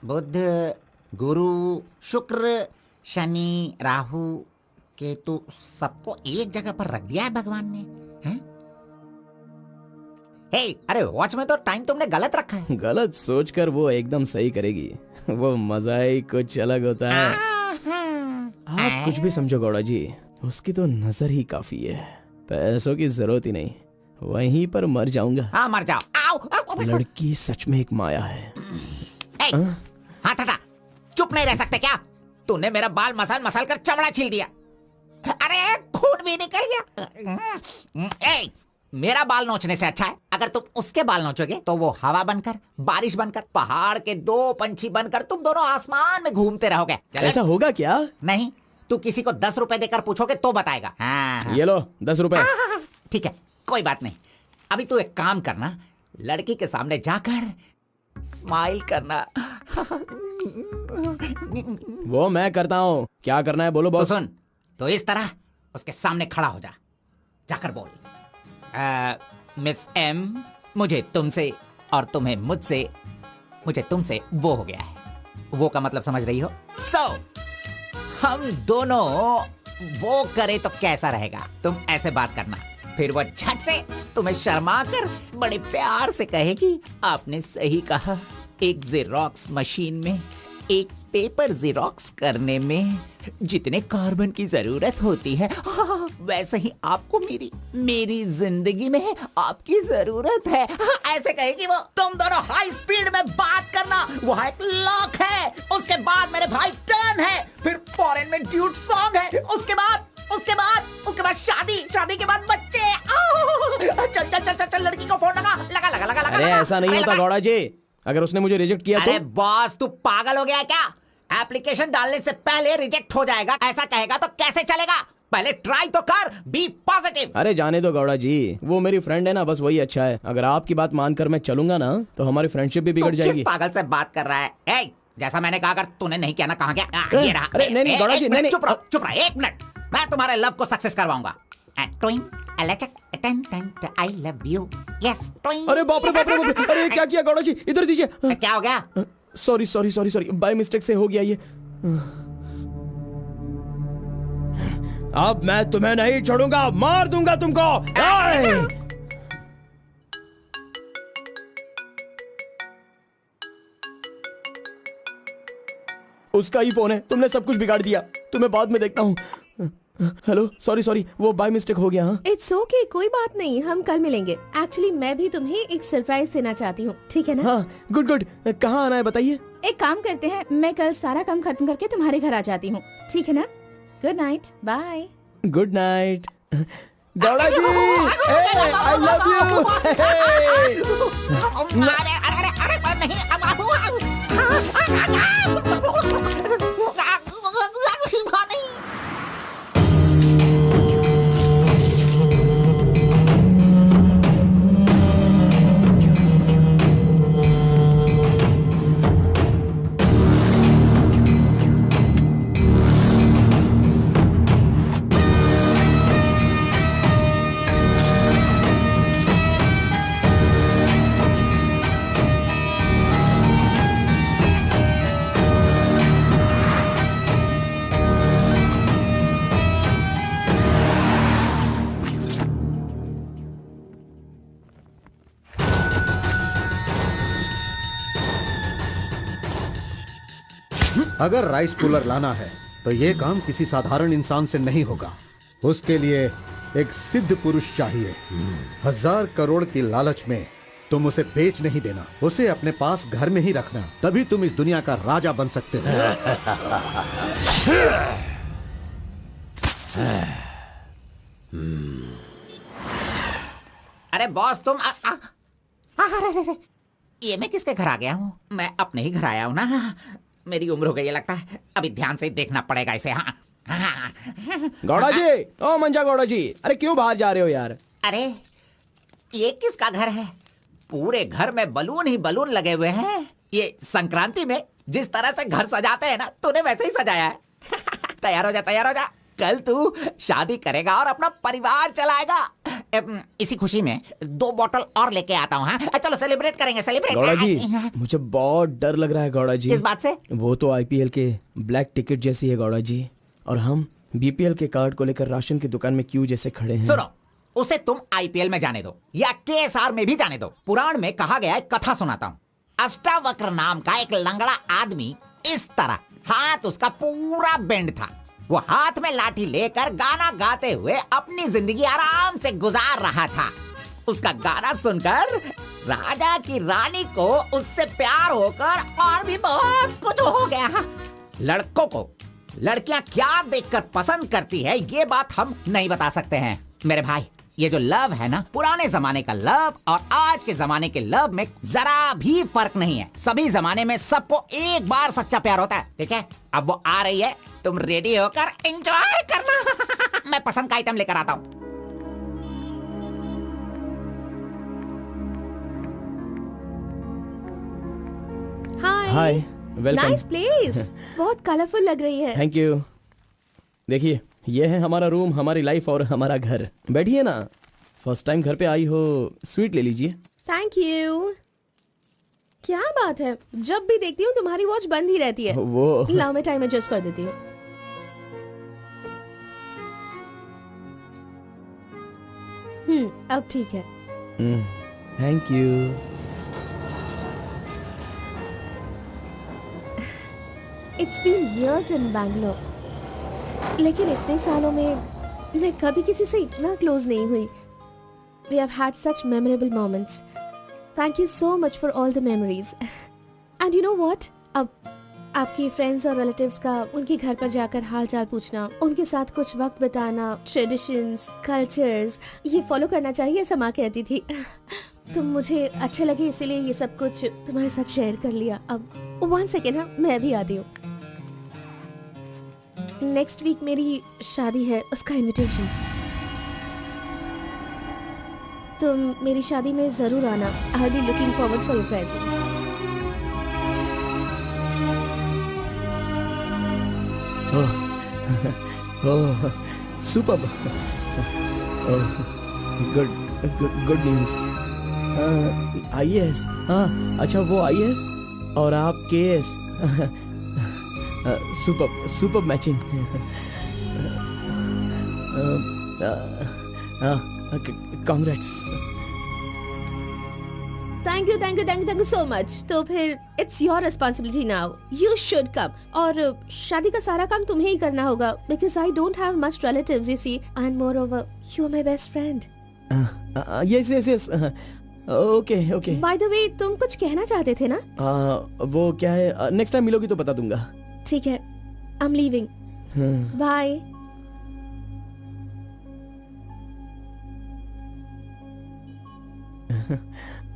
बुध, गुरु, शुक्र, शनि, राहु, केतु, सबको एक जगह पर रख दिया है भगवान ने, हैं? हे, अरे वॉच में तो टाइम तुमने गलत रखा है। गलत सोचकर वो एकदम सही करेगी। वो मजा ही कुछ अलग होता है। आप कुछ भी समझो गौड़ा जी, उसकी तो नजर ही काफी है, पैसों की जरूरत ही नहीं। वहीं पर मर जाऊंगा। हाँ, मर जाओ। आओ, आओ। लड़की सच में एक माया है। हे, हाँ टाटा, चुप नहीं रह सकते क्या? तूने मेरा बाल मसल मसल कर चमड़ा छील दिया। अरे खून भी निकल गया। ए, मेरा बाल नोचने से अच्छा है अगर तुम उसके बाल नोचोगे तो वो हवा बनकर, बारिश बनकर, पहाड़ के 2 पंछी बनकर तुम दोनों आसमान में घूमते रहोगे। चले? ऐसा होगा क्या? नहीं, तू किसी को 10 रुपए देकर पूछोगे तो बताएगा। हाँ, ये लो 10 रुपए। ठीक है, कोई बात नहीं। अभी तू एक काम करना, लड़की के सामने जाकर स्माइल करना। वो मैं करता हूँ, क्या करना है बोलो तो बॉस। सुन, तो इस तरह उसके सामने खड़ा हो जा, जाकर बोल, मिस एम, मुझे तुमसे और तुम्हें मुझसे, मुझे तुमसे वो हो गया है। वो का मतलब समझ रही हो? हम दोनों वो करे तो कैसा रहेगा? तुम ऐसे बात करना, फिर वो झट से तुम्हें शर्मा कर बड़े प्यार से कहेगी, आपने सही कहा, एक जेरोक्स मशीन में एक पेपर जेरोक्स करने में जितने कार्बन की जरूरत होती है, वैसे ही आपको मेरी जिंदगी में आपकी जरूरत है। ऐसे कहेगी वो। तुम दोनों हाई स्पीड में बात करना, वहाँ एक लॉक है, उसके बाद मेरे भाई टर्न है, फिर फॉरेन में ड्यूट सॉन्ग है, उसके बाद शादी के बाद बच्चे। चल लड़की को फोन लगा। अरे ऐसा नहीं होता गौड़ा जी, अगर उसने मुझे रिजेक्ट किया अरे तो? बॉस, तू पागल हो गया है क्या? एप्लीकेशन डालने से पहले रिजेक्ट हो जाएगा, ऐसा कहेगा तो कैसे चलेगा? पहले ट्राई तो कर, बी पॉजिटिव। अरे जाने दो गौड़ा जी, वो मेरी फ्रेंड है ना, बस वही अच्छा है। अगर आपकी बात मानकर मैं चलूंगा ना तो हमारी फ्रेंडशिप भी बिगड़ जाएगी। किस पागल से बात कर रहा है? ए, जैसा मैंने कहा, अगर तूने नहीं किया ना, कहाँ गया? ये रहा। अरे नहीं गौड़ा जी, नहीं। चुप रहो, 1 मिनट। मैं तुम्हारे लव को सक्सेस करवाऊंगा। ट्विंग आई लव यू। यस ट्विंग। अरे बाप रे बाप रे बाप रे, अरे ये क्या किया गौड़ा जी, इधर दीजिए। क्या हो गया? Sorry sorry sorry sorry, by mistake से हो गया ये। अब मैं तुम्हें नहीं छोड़ूंगा, मार दूंगा तुमको। आए! उसका ही फोन है, तुमने सब कुछ बिगाड़ दिया। तुम्हें बाद में देखता हूँ। हेलो, सॉरी सॉरी, वो बाय मिस्टेक हो गया। हाँ इट्स ओके, कोई बात नहीं, हम कल मिलेंगे। एक्चुअली मैं भी तुम्हें एक सरप्राइज देना चाहती हूँ, ठीक है ना? हाँ गुड गुड, कहाँ आना है बताइए। एक काम करते हैं, मैं कल सारा काम खत्म करके तुम्हारे घर आ जाती हूँ, ठीक है ना? Good night, bye. Good night Gowda ji, I love you. अरे नहीं, अगर राइस कूलर लाना है तो ये काम किसी साधारण इंसान से नहीं होगा। उसके लिए एक सिद्ध पुरुष चाहिए। 1000 करोड़ की लालच में तुम उसे बेच नहीं देना, उसे अपने पास घर में ही रखना, तभी तुम इस दुनिया का राजा बन सकते हो। अरे बॉस तुम ये मैं किसके घर आ गया हूँ? मैं अपने ही घर आया हूँ ना। मेरी उम्र हो गई है लगता है, अभी ध्यान से देखना पड़ेगा इसे। हाँ गौड़ा जी, ओ मंजा गौड़ा जी, अरे क्यों बाहर जा रहे हो यार? अरे ये किसका घर है? पूरे घर में बलून ही बलून लगे हुए हैं। ये संक्रांति में जिस तरह से घर सजाते हैं ना, तूने वैसे ही सजाया है। तैयार हो जा, तैयार हो जा, कल तू शादी करेगा और अपना परिवार चलाएगा। इसी खुशी में 2 बॉटल और लेके आता हूँ। हाँ चलो सेलिब्रेट करेंगे, सेलिब्रेट। गौड़ा जी, मुझे बहुत डर लग रहा है गौड़ा जी। किस बात से? वो तो आईपीएल के ब्लैक टिकट जैसी है गौड़ा जी, और हम बीपीएल के कार्ड को लेकर राशन की दुकान में क्यों जैसे खड़े हैं। सुनो, उसे तुम आईपीएल में जाने दो या केएसआर में भी जाने दो। पुराण में कहा गया है, कथा सुनाता हूँ। अष्टावक्र नाम का एक लंगड़ा आदमी, इस तरह हाथ उसका पूरा बेंड था। वो हाथ में लाठी लेकर गाना गाते हुए अपनी जिंदगी आराम से गुजार रहा था। उसका गाना सुनकर राजा की रानी को उससे प्यार होकर और भी बहुत कुछ हो गया। लड़कों को लड़कियां क्या देखकर पसंद करती है, ये बात हम नहीं बता सकते हैं मेरे भाई। ये जो लव है ना, पुराने जमाने का लव और आज के जमाने के लव में जरा भी फर्क नहीं है। सभी जमाने में सबको एक बार सच्चा प्यार होता है, ठीक है? अब वो आ रही है, तुम रेडी होकर एंजॉय करना। मैं पसंद का आइटम लेकर आता हूँ। हाय, वेलकम। नाइस प्लेस, बहुत कलरफुल लग रही है। Thank you. देखिए, ये है हमारा रूम, हमारी लाइफ और हमारा घर। बैठिए ना, फर्स्ट टाइम घर पे आई हो, स्वीट ले लीजिए। Thank you. क्या बात है, जब भी देखती हूँ तुम्हारी वॉच बंद ही रहती है। वो लाओ मैं टाइम एडजस्ट कर देती हूँ। अब ठीक है। Thank you. It's been years in Bangalore, लेकिन इतने सालों में मैं कभी किसी से इतना क्लोज नहीं हुई। We have had such memorable moments. Thank you so much for all the memories. And you know what? अब आपके फ्रेंड्स और रिलेटिव्स का उनके घर पर जाकर हाल चाल पूछना, उनके साथ कुछ वक्त बिताना, ट्रेडिशंस, कल्चर्स, ये फॉलो करना चाहिए, ऐसा माँ कहती थी। तो मुझे अच्छे लगे, इसीलिए ये सब कुछ तुम्हारे साथ शेयर कर लिया। अब 1 सेकेंड, हाँ मैं भी आती हूँ। नेक्स्ट वीक मेरी शादी है, उसका इनविटेशन। तुम मेरी शादी में जरूर आना। I will be looking forward for your presence. Oh super, good news. IAS, हाँ अच्छा वो IAS और आप KS। Super matching. Congrats. Thank you so much. तो फिर it's your responsibility now, you should come. और शादी का सारा काम तुम्हें ही करना होगा, because I don't have much relatives you see, and moreover you are my best friend. Yes okay. Bye the वे, तुम कुछ कहना चाहते थे ना? वो क्या है, नेक्स्ट टाइम मिलोगी तो बता दूंगा। ठीक है, I am leaving, bye.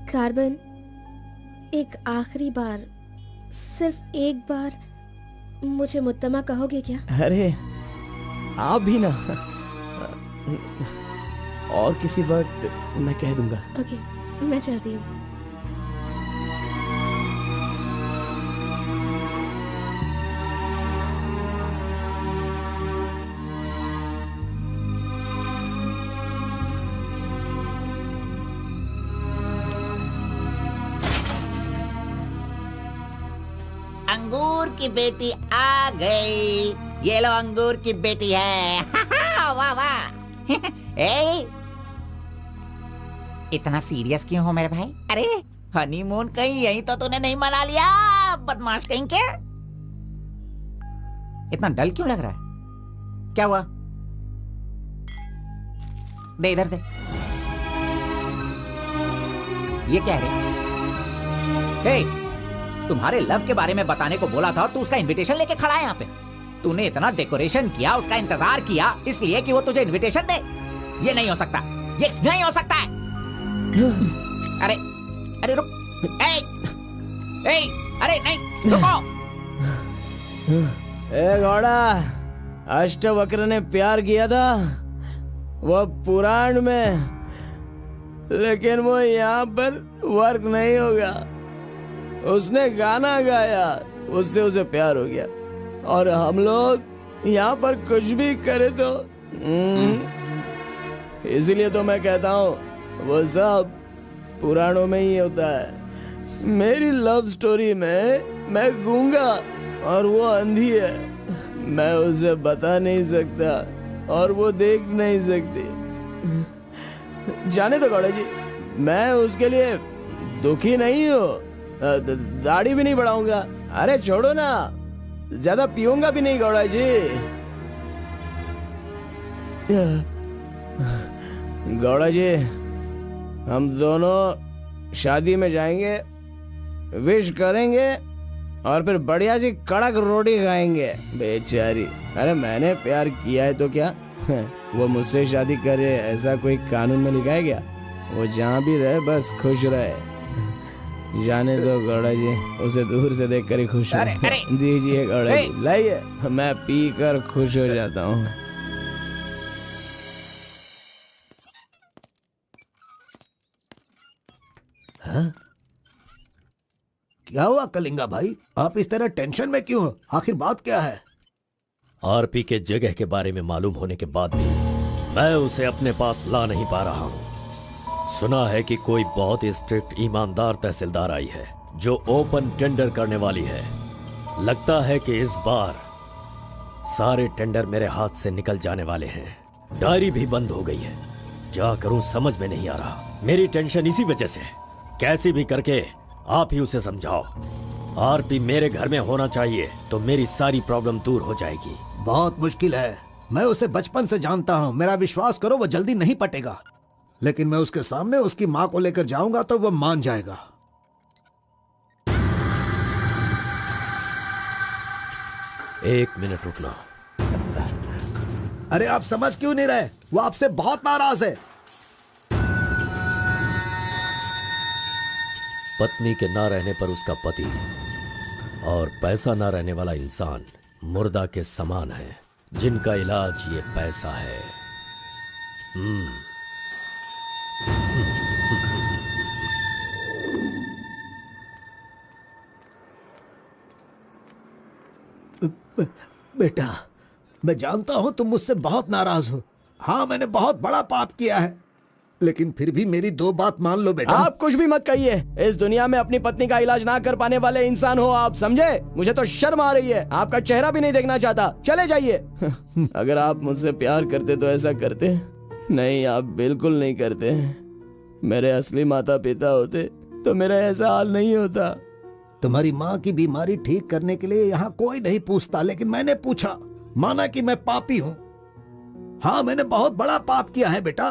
Carbon, एक आखिरी बार, सिर्फ एक बार मुझे मुत्तमा कहोगे क्या? अरे आप भी ना, और किसी वक्त मैं कह दूंगा। ओके, मैं चलती हूँ। अंगूर की बेटी आ गई। ये लो अंगूर की बेटी है। वाह वाह। ए, इतना सीरियस क्यों हो मेरे भाई? अरे हनीमून कहीं यहीं तो तूने नहीं मना लिया, बदमाश कहीं के। इतना डल क्यों लग रहा है? क्या हुआ? दे इधर दे। ये क्या है? हे, तुम्हारे लव के बारे में बताने को बोला था और तू उसका इनविटेशन लेके खड़ा है यहाँ पे। तूने इतना डेकोरेशन किया, उसका इंतजार किया इसलिए कि वो तुझे इनविटेशन दे। ये नहीं हो सकता, ये नहीं हो सकता है। अरे अरे रुक, अरे नहीं रुको। ए घोड़ा, अष्टवक्र ने प्यार किया था वो पुराण में, लेकिन वो यहाँ पर वर्क नहीं होगा। उसने गाना गाया, उससे उसे प्यार हो गया, और हम लोग यहाँ पर कुछ भी करे तो इसीलिए तो मैं कहता हूँ वो सब पुराणों में ही होता है। मेरी लव स्टोरी में मैं गूंगा और वो अंधी है। मैं उसे बता नहीं सकता और वो देख नहीं सकती। जाने दो गौड़ा जी, मैं उसके लिए दुखी नहीं हूँ, दाढ़ी भी नहीं बढ़ाऊंगा। अरे छोड़ो ना, ज्यादा पीऊंगा भी नहीं गौड़ा जी। गौड़ा जी, हम दोनों शादी में जाएंगे, विश करेंगे और फिर बढ़िया सी कड़क रोटी खाएंगे। बेचारी, अरे मैंने प्यार किया है तो क्या वो मुझसे शादी करे ऐसा कोई कानून में लिखा है क्या? वो जहाँ भी रहे बस खुश रहे। जाने दो गौड़ा जी, उसे दूर से देखकर ही खुश हो। दीजिए गौड़ा जी, लाइए, मैं पी कर खुश हो जाता हूँ। क्या हुआ कलिंगा भाई, आप इस तरह टेंशन में क्यों हो? आखिर बात क्या है? आरपी के जगह के बारे में मालूम होने के बाद भी मैं उसे अपने पास ला नहीं पा रहा हूँ। सुना है कि कोई बहुत ही स्ट्रिक्ट ईमानदार तहसीलदार आई है जो ओपन टेंडर करने वाली है। लगता है कि इस बार सारे टेंडर मेरे हाथ से निकल जाने वाले हैं। डायरी भी बंद हो गई है, क्या करूं समझ में नहीं आ रहा। मेरी टेंशन इसी वजह से है। कैसे भी करके आप ही उसे समझाओ। आरपी मेरे घर में होना चाहिए तो मेरी सारी प्रॉब्लम दूर हो जाएगी। बहुत मुश्किल है, मैं उसे बचपन से जानता हूँ। मेरा विश्वास करो, वो जल्दी नहीं पटेगा, लेकिन मैं उसके सामने उसकी माँ को लेकर जाऊंगा तो वो मान जाएगा। एक मिनट रुकना। अरे आप समझ क्यों नहीं रहे? वो आपसे बहुत नाराज है। पत्नी के ना रहने पर उसका पति और पैसा ना रहने वाला इंसान मुर्दा के समान है, जिनका इलाज ये पैसा है। बेटा, मैं जानता हूं तुम मुझसे बहुत नाराज हो। हाँ, मैंने बहुत बड़ा पाप किया है, लेकिन फिर भी मेरी 2 बात मान लो बेटा। आप कुछ भी मत कहिए। इस दुनिया में अपनी पत्नी का इलाज ना कर पाने वाले इंसान हो आप, समझे? मुझे तो शर्म आ रही है, आपका चेहरा भी नहीं देखना चाहता। चले जाइए। अगर आप मुझसे प्यार करते तो ऐसा करते। नहीं, आप बिल्कुल नहीं करते। मेरे असली माता पिता होते तो मेरा ऐसा हाल नहीं होता। तुम्हारी माँ की बीमारी ठीक करने के लिए यहाँ कोई नहीं पूछता, लेकिन मैंने पूछा, माना कि मैं पापी हूँ। हाँ, मैंने बहुत बड़ा पाप किया है बेटा,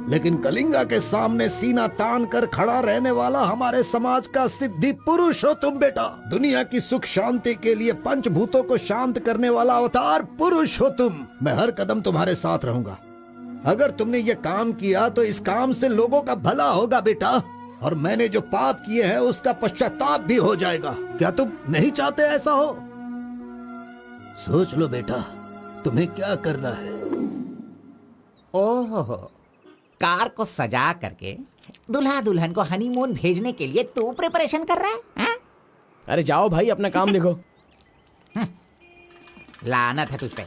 लेकिन कलिंगा के सामने सीना तान कर खड़ा रहने वाला हमारे समाज का सिद्धि पुरुष हो तुम बेटा। दुनिया की सुख शांति के लिए पंचभूतों को शांत करने वाला अवतार पुरुष हो तुम। मैं हर कदम तुम्हारे साथ रहूंगा। अगर तुमने ये काम किया तो इस काम से लोगों का भला होगा बेटा, और मैंने जो पाप किए हैं उसका पश्चाताप भी हो जाएगा। क्या तुम नहीं चाहते ऐसा हो? सोच लो बेटा, तुम्हें क्या करना है। ओहो, कार को सजा करके दुल्हा दुल्हन को हनीमून भेजने के लिए तू प्रिपरेशन कर रहा है, हाँ? अरे जाओ भाई, अपना काम देखो। लानत है तुझ पे।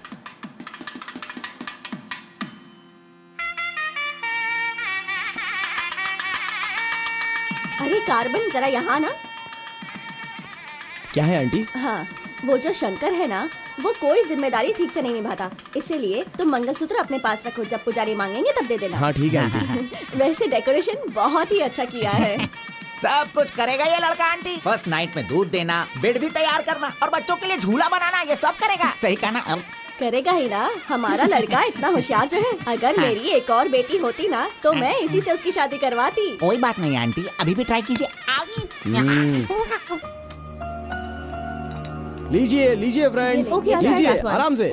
अरे कार्बन, जरा यहाँ ना। क्या है आंटी? हाँ, वो जो शंकर है ना, वो कोई जिम्मेदारी ठीक से नहीं निभाता। इसीलिए तुम मंगलसूत्र अपने पास रखो, जब पुजारी मांगेंगे तब दे देना। हाँ ठीक है आंटी। वैसे डेकोरेशन बहुत ही अच्छा किया है। सब कुछ करेगा ये लड़का आंटी। फर्स्ट नाइट में दूध देना, बेड भी तैयार करना और बच्चों के लिए झूला बनाना, ये सब करेगा। सही कहा ना? करेगा ही ना, हमारा लड़का इतना होशियार जो है। अगर मेरी एक और बेटी होती ना तो मैं इसी से उसकी शादी करवाती। कोई बात नहीं आंटी, अभी भी ट्राई कीजिए। लीजिए लीजिए फ्रेंड्स, ओके, लीजिए आराम से।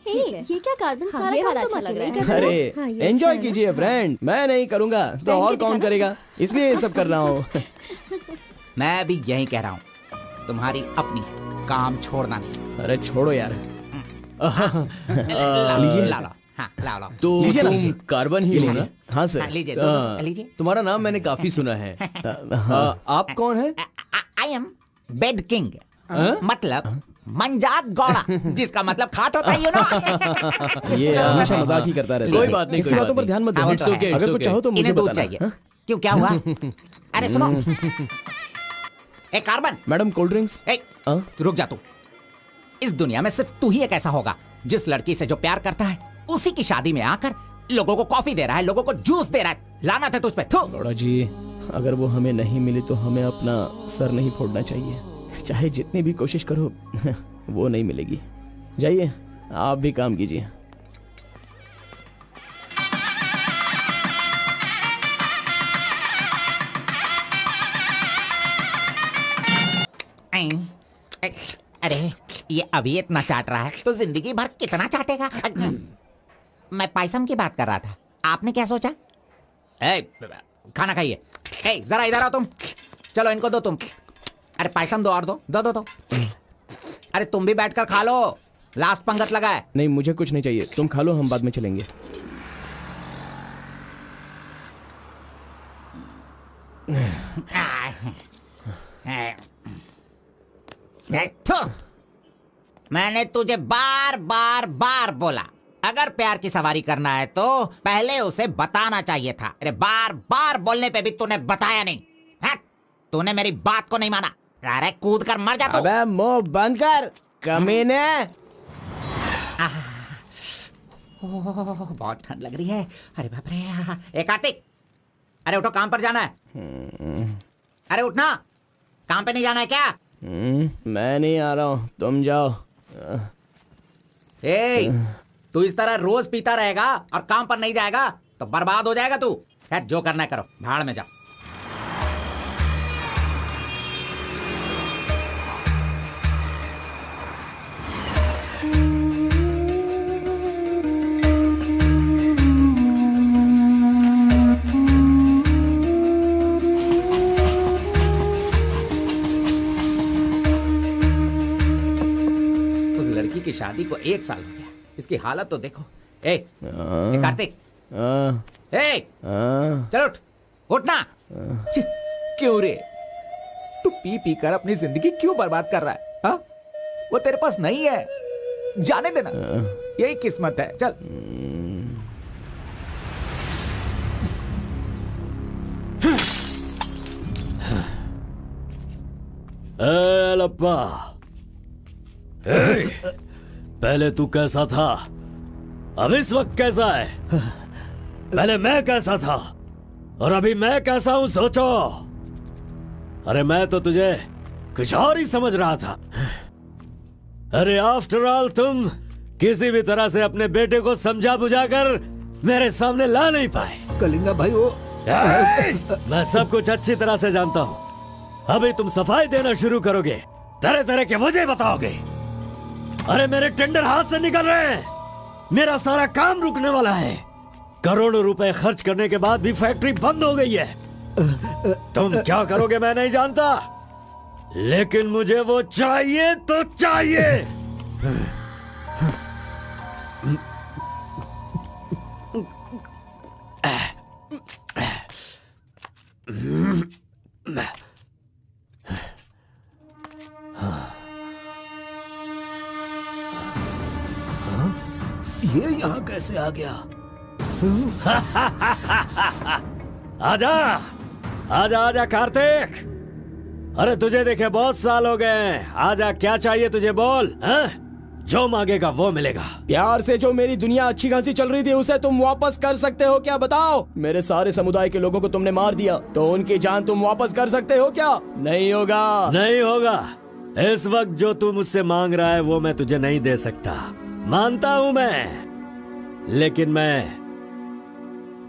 ये क्या कार्बन, हाँ, सारा ये काम वाला तो अच्छा मत लग रहा नहीं है। कर रहे अरे हो। हाँ, ये एंजॉय अच्छा है कीजिए फ्रेंड्स, मैं नहीं करूंगा तो पहन और के कौन दिखाना। करेगा, इसलिए ये सब कर रहा हूँ। मैं भी यही कह रहा हूँ, तुम्हारी अपनी काम छोड़ना नहीं। अरे छोड़ो यार। लीजिए, ला लो। हाँ, ला लो। तो लीजिए ना, तुम लीजिए। कार्बन ही हो ना? हाँ सर। हाँ, लीजिए, लीजिए। तुम्हारा नाम मैंने काफी सुना है। आप कौन है? आई एम बेड किंग, मतलब मंजात गौड़ा, जिसका मतलब खाट होता है, यू नो। ये हमेशा मजाक ही करता रहता है। कोई बात नहीं, इसकी कोई बातों बात पर ध्यान मत हाँ, देना। वो तो है। अगर कुछ चाहो तो मुझे इन्हें दूध बताना। चाहिए। हाँ? क्यों, क्या हुआ? अरे सुनो, ए कार्बन, मैडम कोल्ड ड्रिंक्स। ए रुक जा तू। इस दुनिया में सिर्फ तू ही एक ऐसा होगा जिस लड़की से जो प्यार करता है उसी की शादी में आकर लोगों को कॉफी दे रहा है, लोगों को जूस दे रहा है। लानत है तुझ पे। थू। गौड़ा जी, अगर वो हमें नहीं मिली तो हमें अपना सर नहीं फोड़ना चाहिए। चाहे जितनी भी कोशिश करो वो नहीं मिलेगी। जाइए, आप भी काम कीजिए। अरे ये अभी इतना चाट रहा है तो जिंदगी भर कितना चाटेगा। मैं पायसम की बात कर रहा था, आपने क्या सोचा? खाना खाइए। जरा इधर आओ तुम। चलो इनको दो तुम। अरे पायसम दो और दो दो दो दो। अरे तुम भी बैठकर खा लो, लास्ट पंगत लगा है। नहीं, मुझे कुछ नहीं चाहिए, तुम खा लो, हम बाद में चलेंगे। मैंने तुझे बार बार बार बोला, अगर प्यार की सवारी करना है तो पहले उसे बताना चाहिए था। अरे बार बार बोलने पे भी तूने बताया नहीं। हट, तूने मेरी बात को नहीं माना। अरे कूद कर मर जा तू। अबे मुंह बंद कर कमीने। बहुत ठंड लग रही है। अरे बाप रे। ए कार्तिक, अरे उठो, काम पर जाना है। अरे उठना, काम पे नहीं जाना है क्या? मैं नहीं आ रहा हूँ, तुम जाओ। ए, तू इस तरह रोज पीता रहेगा और काम पर नहीं जाएगा तो बर्बाद हो जाएगा तू। खैर जो करना है करो, भाड़ में जाओ। उस लड़की की शादी को 1 साल हो गया, इसकी हालत तो देखो। ए कार्तिक, चलो उठना। क्यों रे, तू पी पी कर अपनी जिंदगी क्यों बर्बाद कर रहा है? हा? वो तेरे पास नहीं है, जाने देना, यही किस्मत है। चल। लप्पा, पहले तू कैसा था, अब इस वक्त कैसा है? पहले मैं कैसा था और अभी मैं कैसा हूं, सोचो। अरे मैं तो तुझे कुछ और ही समझ रहा था। अरे आफ्टर ऑल तुम किसी भी तरह से अपने बेटे को समझा बुझाकर मेरे सामने ला नहीं पाए। कलिंगा भाई वो मैं सब कुछ अच्छी तरह से जानता हूँ। अभी तुम सफाई देना शुरू करोगे, तरह तरह के वजह बताओगे। अरे मेरे टेंडर हाथ से निकल रहे हैं, मेरा सारा काम रुकने वाला है। करोड़ों रुपए खर्च करने के बाद भी फैक्ट्री बंद हो गई है। तुम क्या करोगे मैं नहीं जानता, लेकिन मुझे वो चाहिए तो चाहिए। ये यहाँ कैसे आ गया? आजा आजा आजा कार्तिक, अरे तुझे देखे बहुत साल हो गए। आजा, क्या चाहिए तुझे, बोल। जो मांगेगा वो मिलेगा। प्यार से जो मेरी दुनिया अच्छी खासी चल रही थी उसे तुम वापस कर सकते हो क्या, बताओ? मेरे सारे समुदाय के लोगों को तुमने मार दिया, तो उनकी जान तुम वापस कर सकते हो क्या? नहीं होगा। नहीं होगा। इस वक्त जो तू मुझसे मांग रहा है वो मैं तुझे नहीं दे सकता, मानता हूं मैं, लेकिन मैं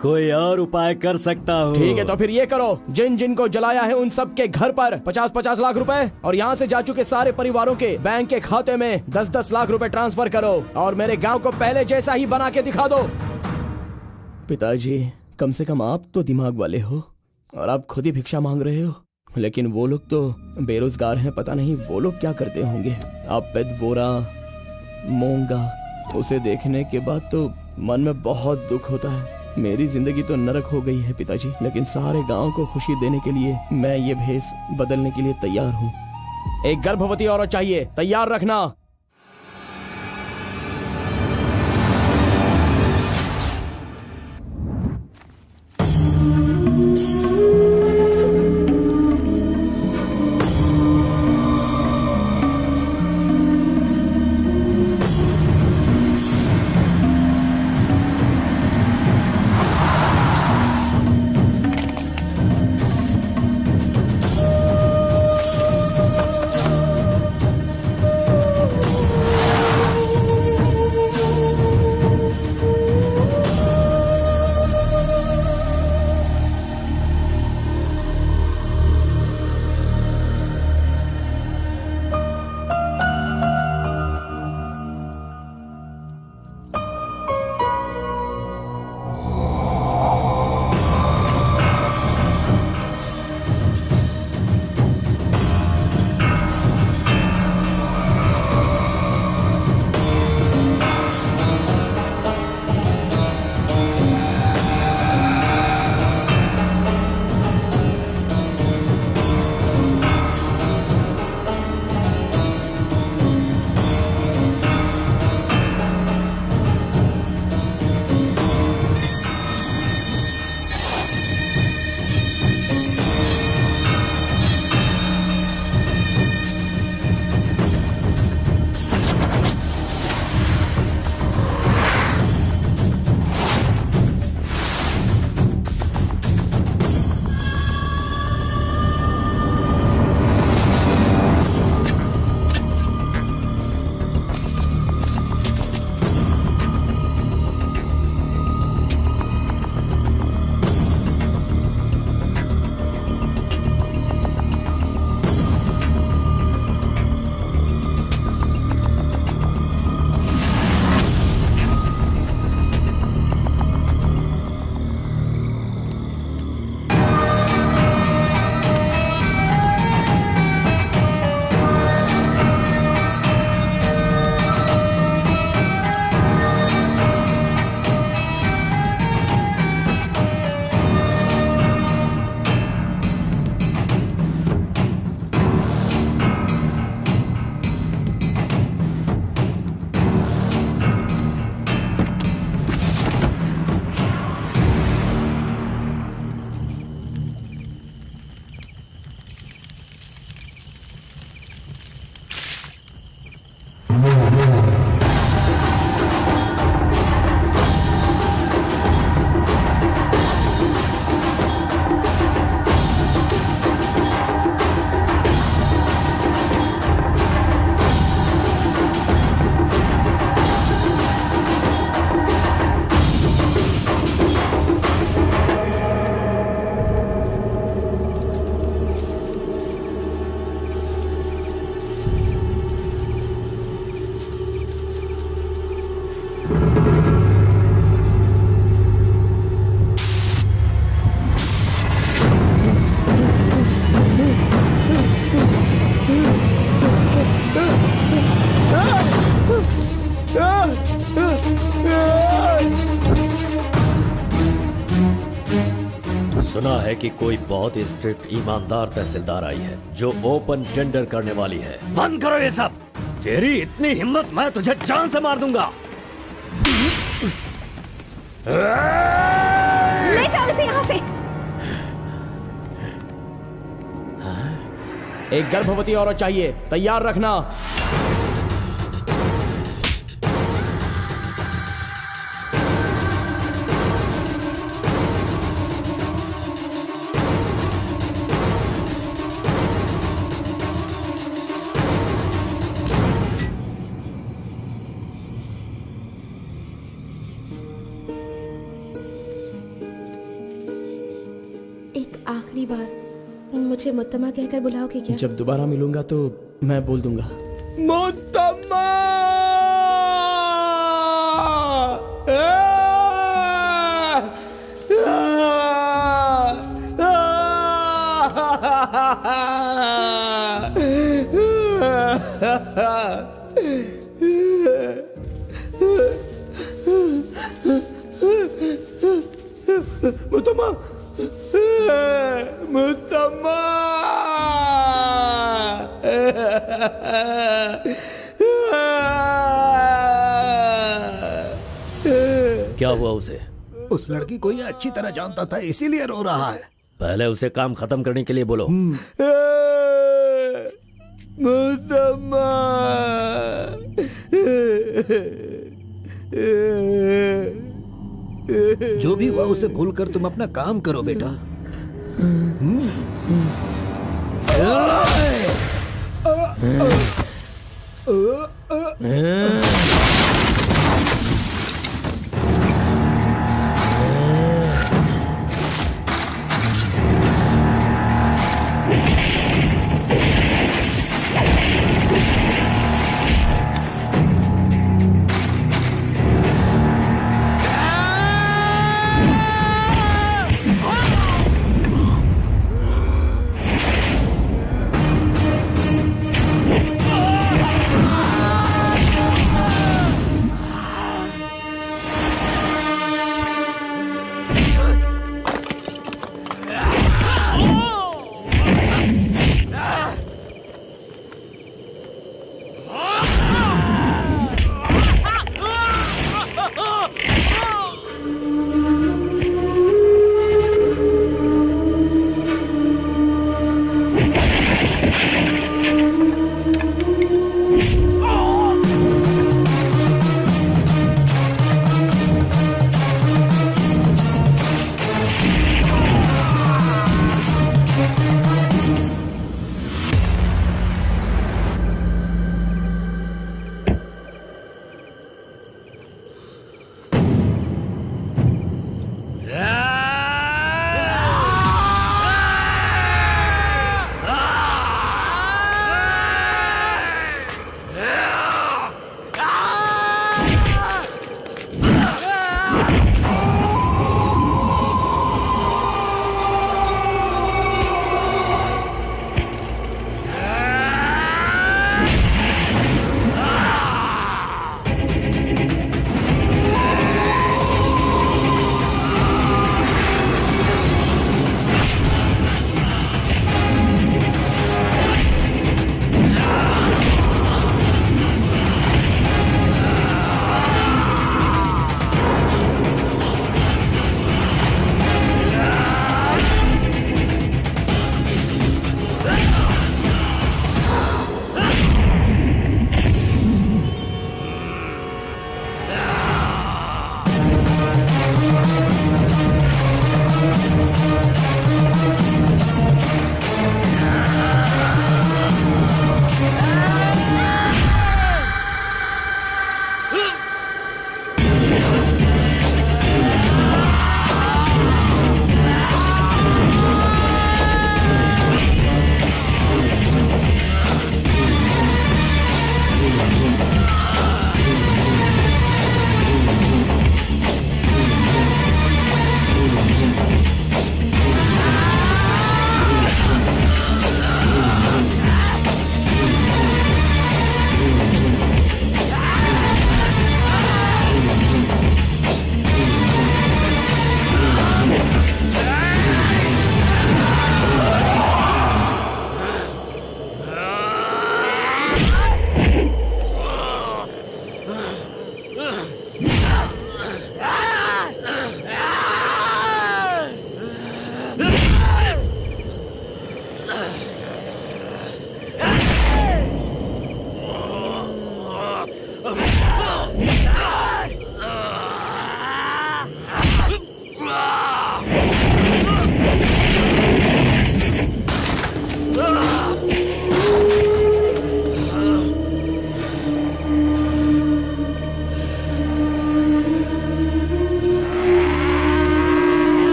कोई और उपाय कर सकता हूँ। ठीक है, तो फिर ये करो, जिन जिन को जलाया है उन सब के घर पर 50-50 लाख रुपए और यहाँ से जा चुके सारे परिवारों के बैंक के खाते में 10-10 लाख रुपए ट्रांसफर करो और मेरे गांव को पहले जैसा ही बना के दिखा दो। पिताजी, कम से कम आप तो दिमाग वाले हो और आप खुद ही भिक्षा मांग रहे हो, लेकिन वो लोग तो बेरोजगार हैं, पता नहीं वो लोग क्या करते होंगे। आप पेदवोरा मोंगा, उसे देखने के बाद तो मन में बहुत दुख होता है। मेरी जिंदगी तो नरक हो गई है पिताजी, लेकिन सारे गांव को खुशी देने के लिए मैं ये भेष बदलने के लिए तैयार हूँ। एक गर्भवती औरत चाहिए, तैयार रखना। सुना है कि कोई बहुत ही स्ट्रिक्ट ईमानदार तहसीलदार आई है जो ओपन टेंडर करने वाली है। बंद करो ये सब। तेरी इतनी हिम्मत, मैं तुझे जान से मार दूंगा। ले जाओ इसे यहाँ से। एक गर्भवती औरत चाहिए, तैयार रखना। एक आखिरी बार मुझे मुत्तमा कहकर बुलाओगे क्या? जब दोबारा मिलूंगा तो मैं बोल दूंगा। मुत्तम्मा! मुत्तम्मा! मुत्तम्मा! क्या हुआ उसे? उस लड़की को ये अच्छी तरह जानता था, इसीलिए रो रहा है। पहले उसे काम खत्म करने के लिए बोलो। मुत्तम्मा! जो भी हुआ उसे भूलकर तुम अपना काम करो बेटा।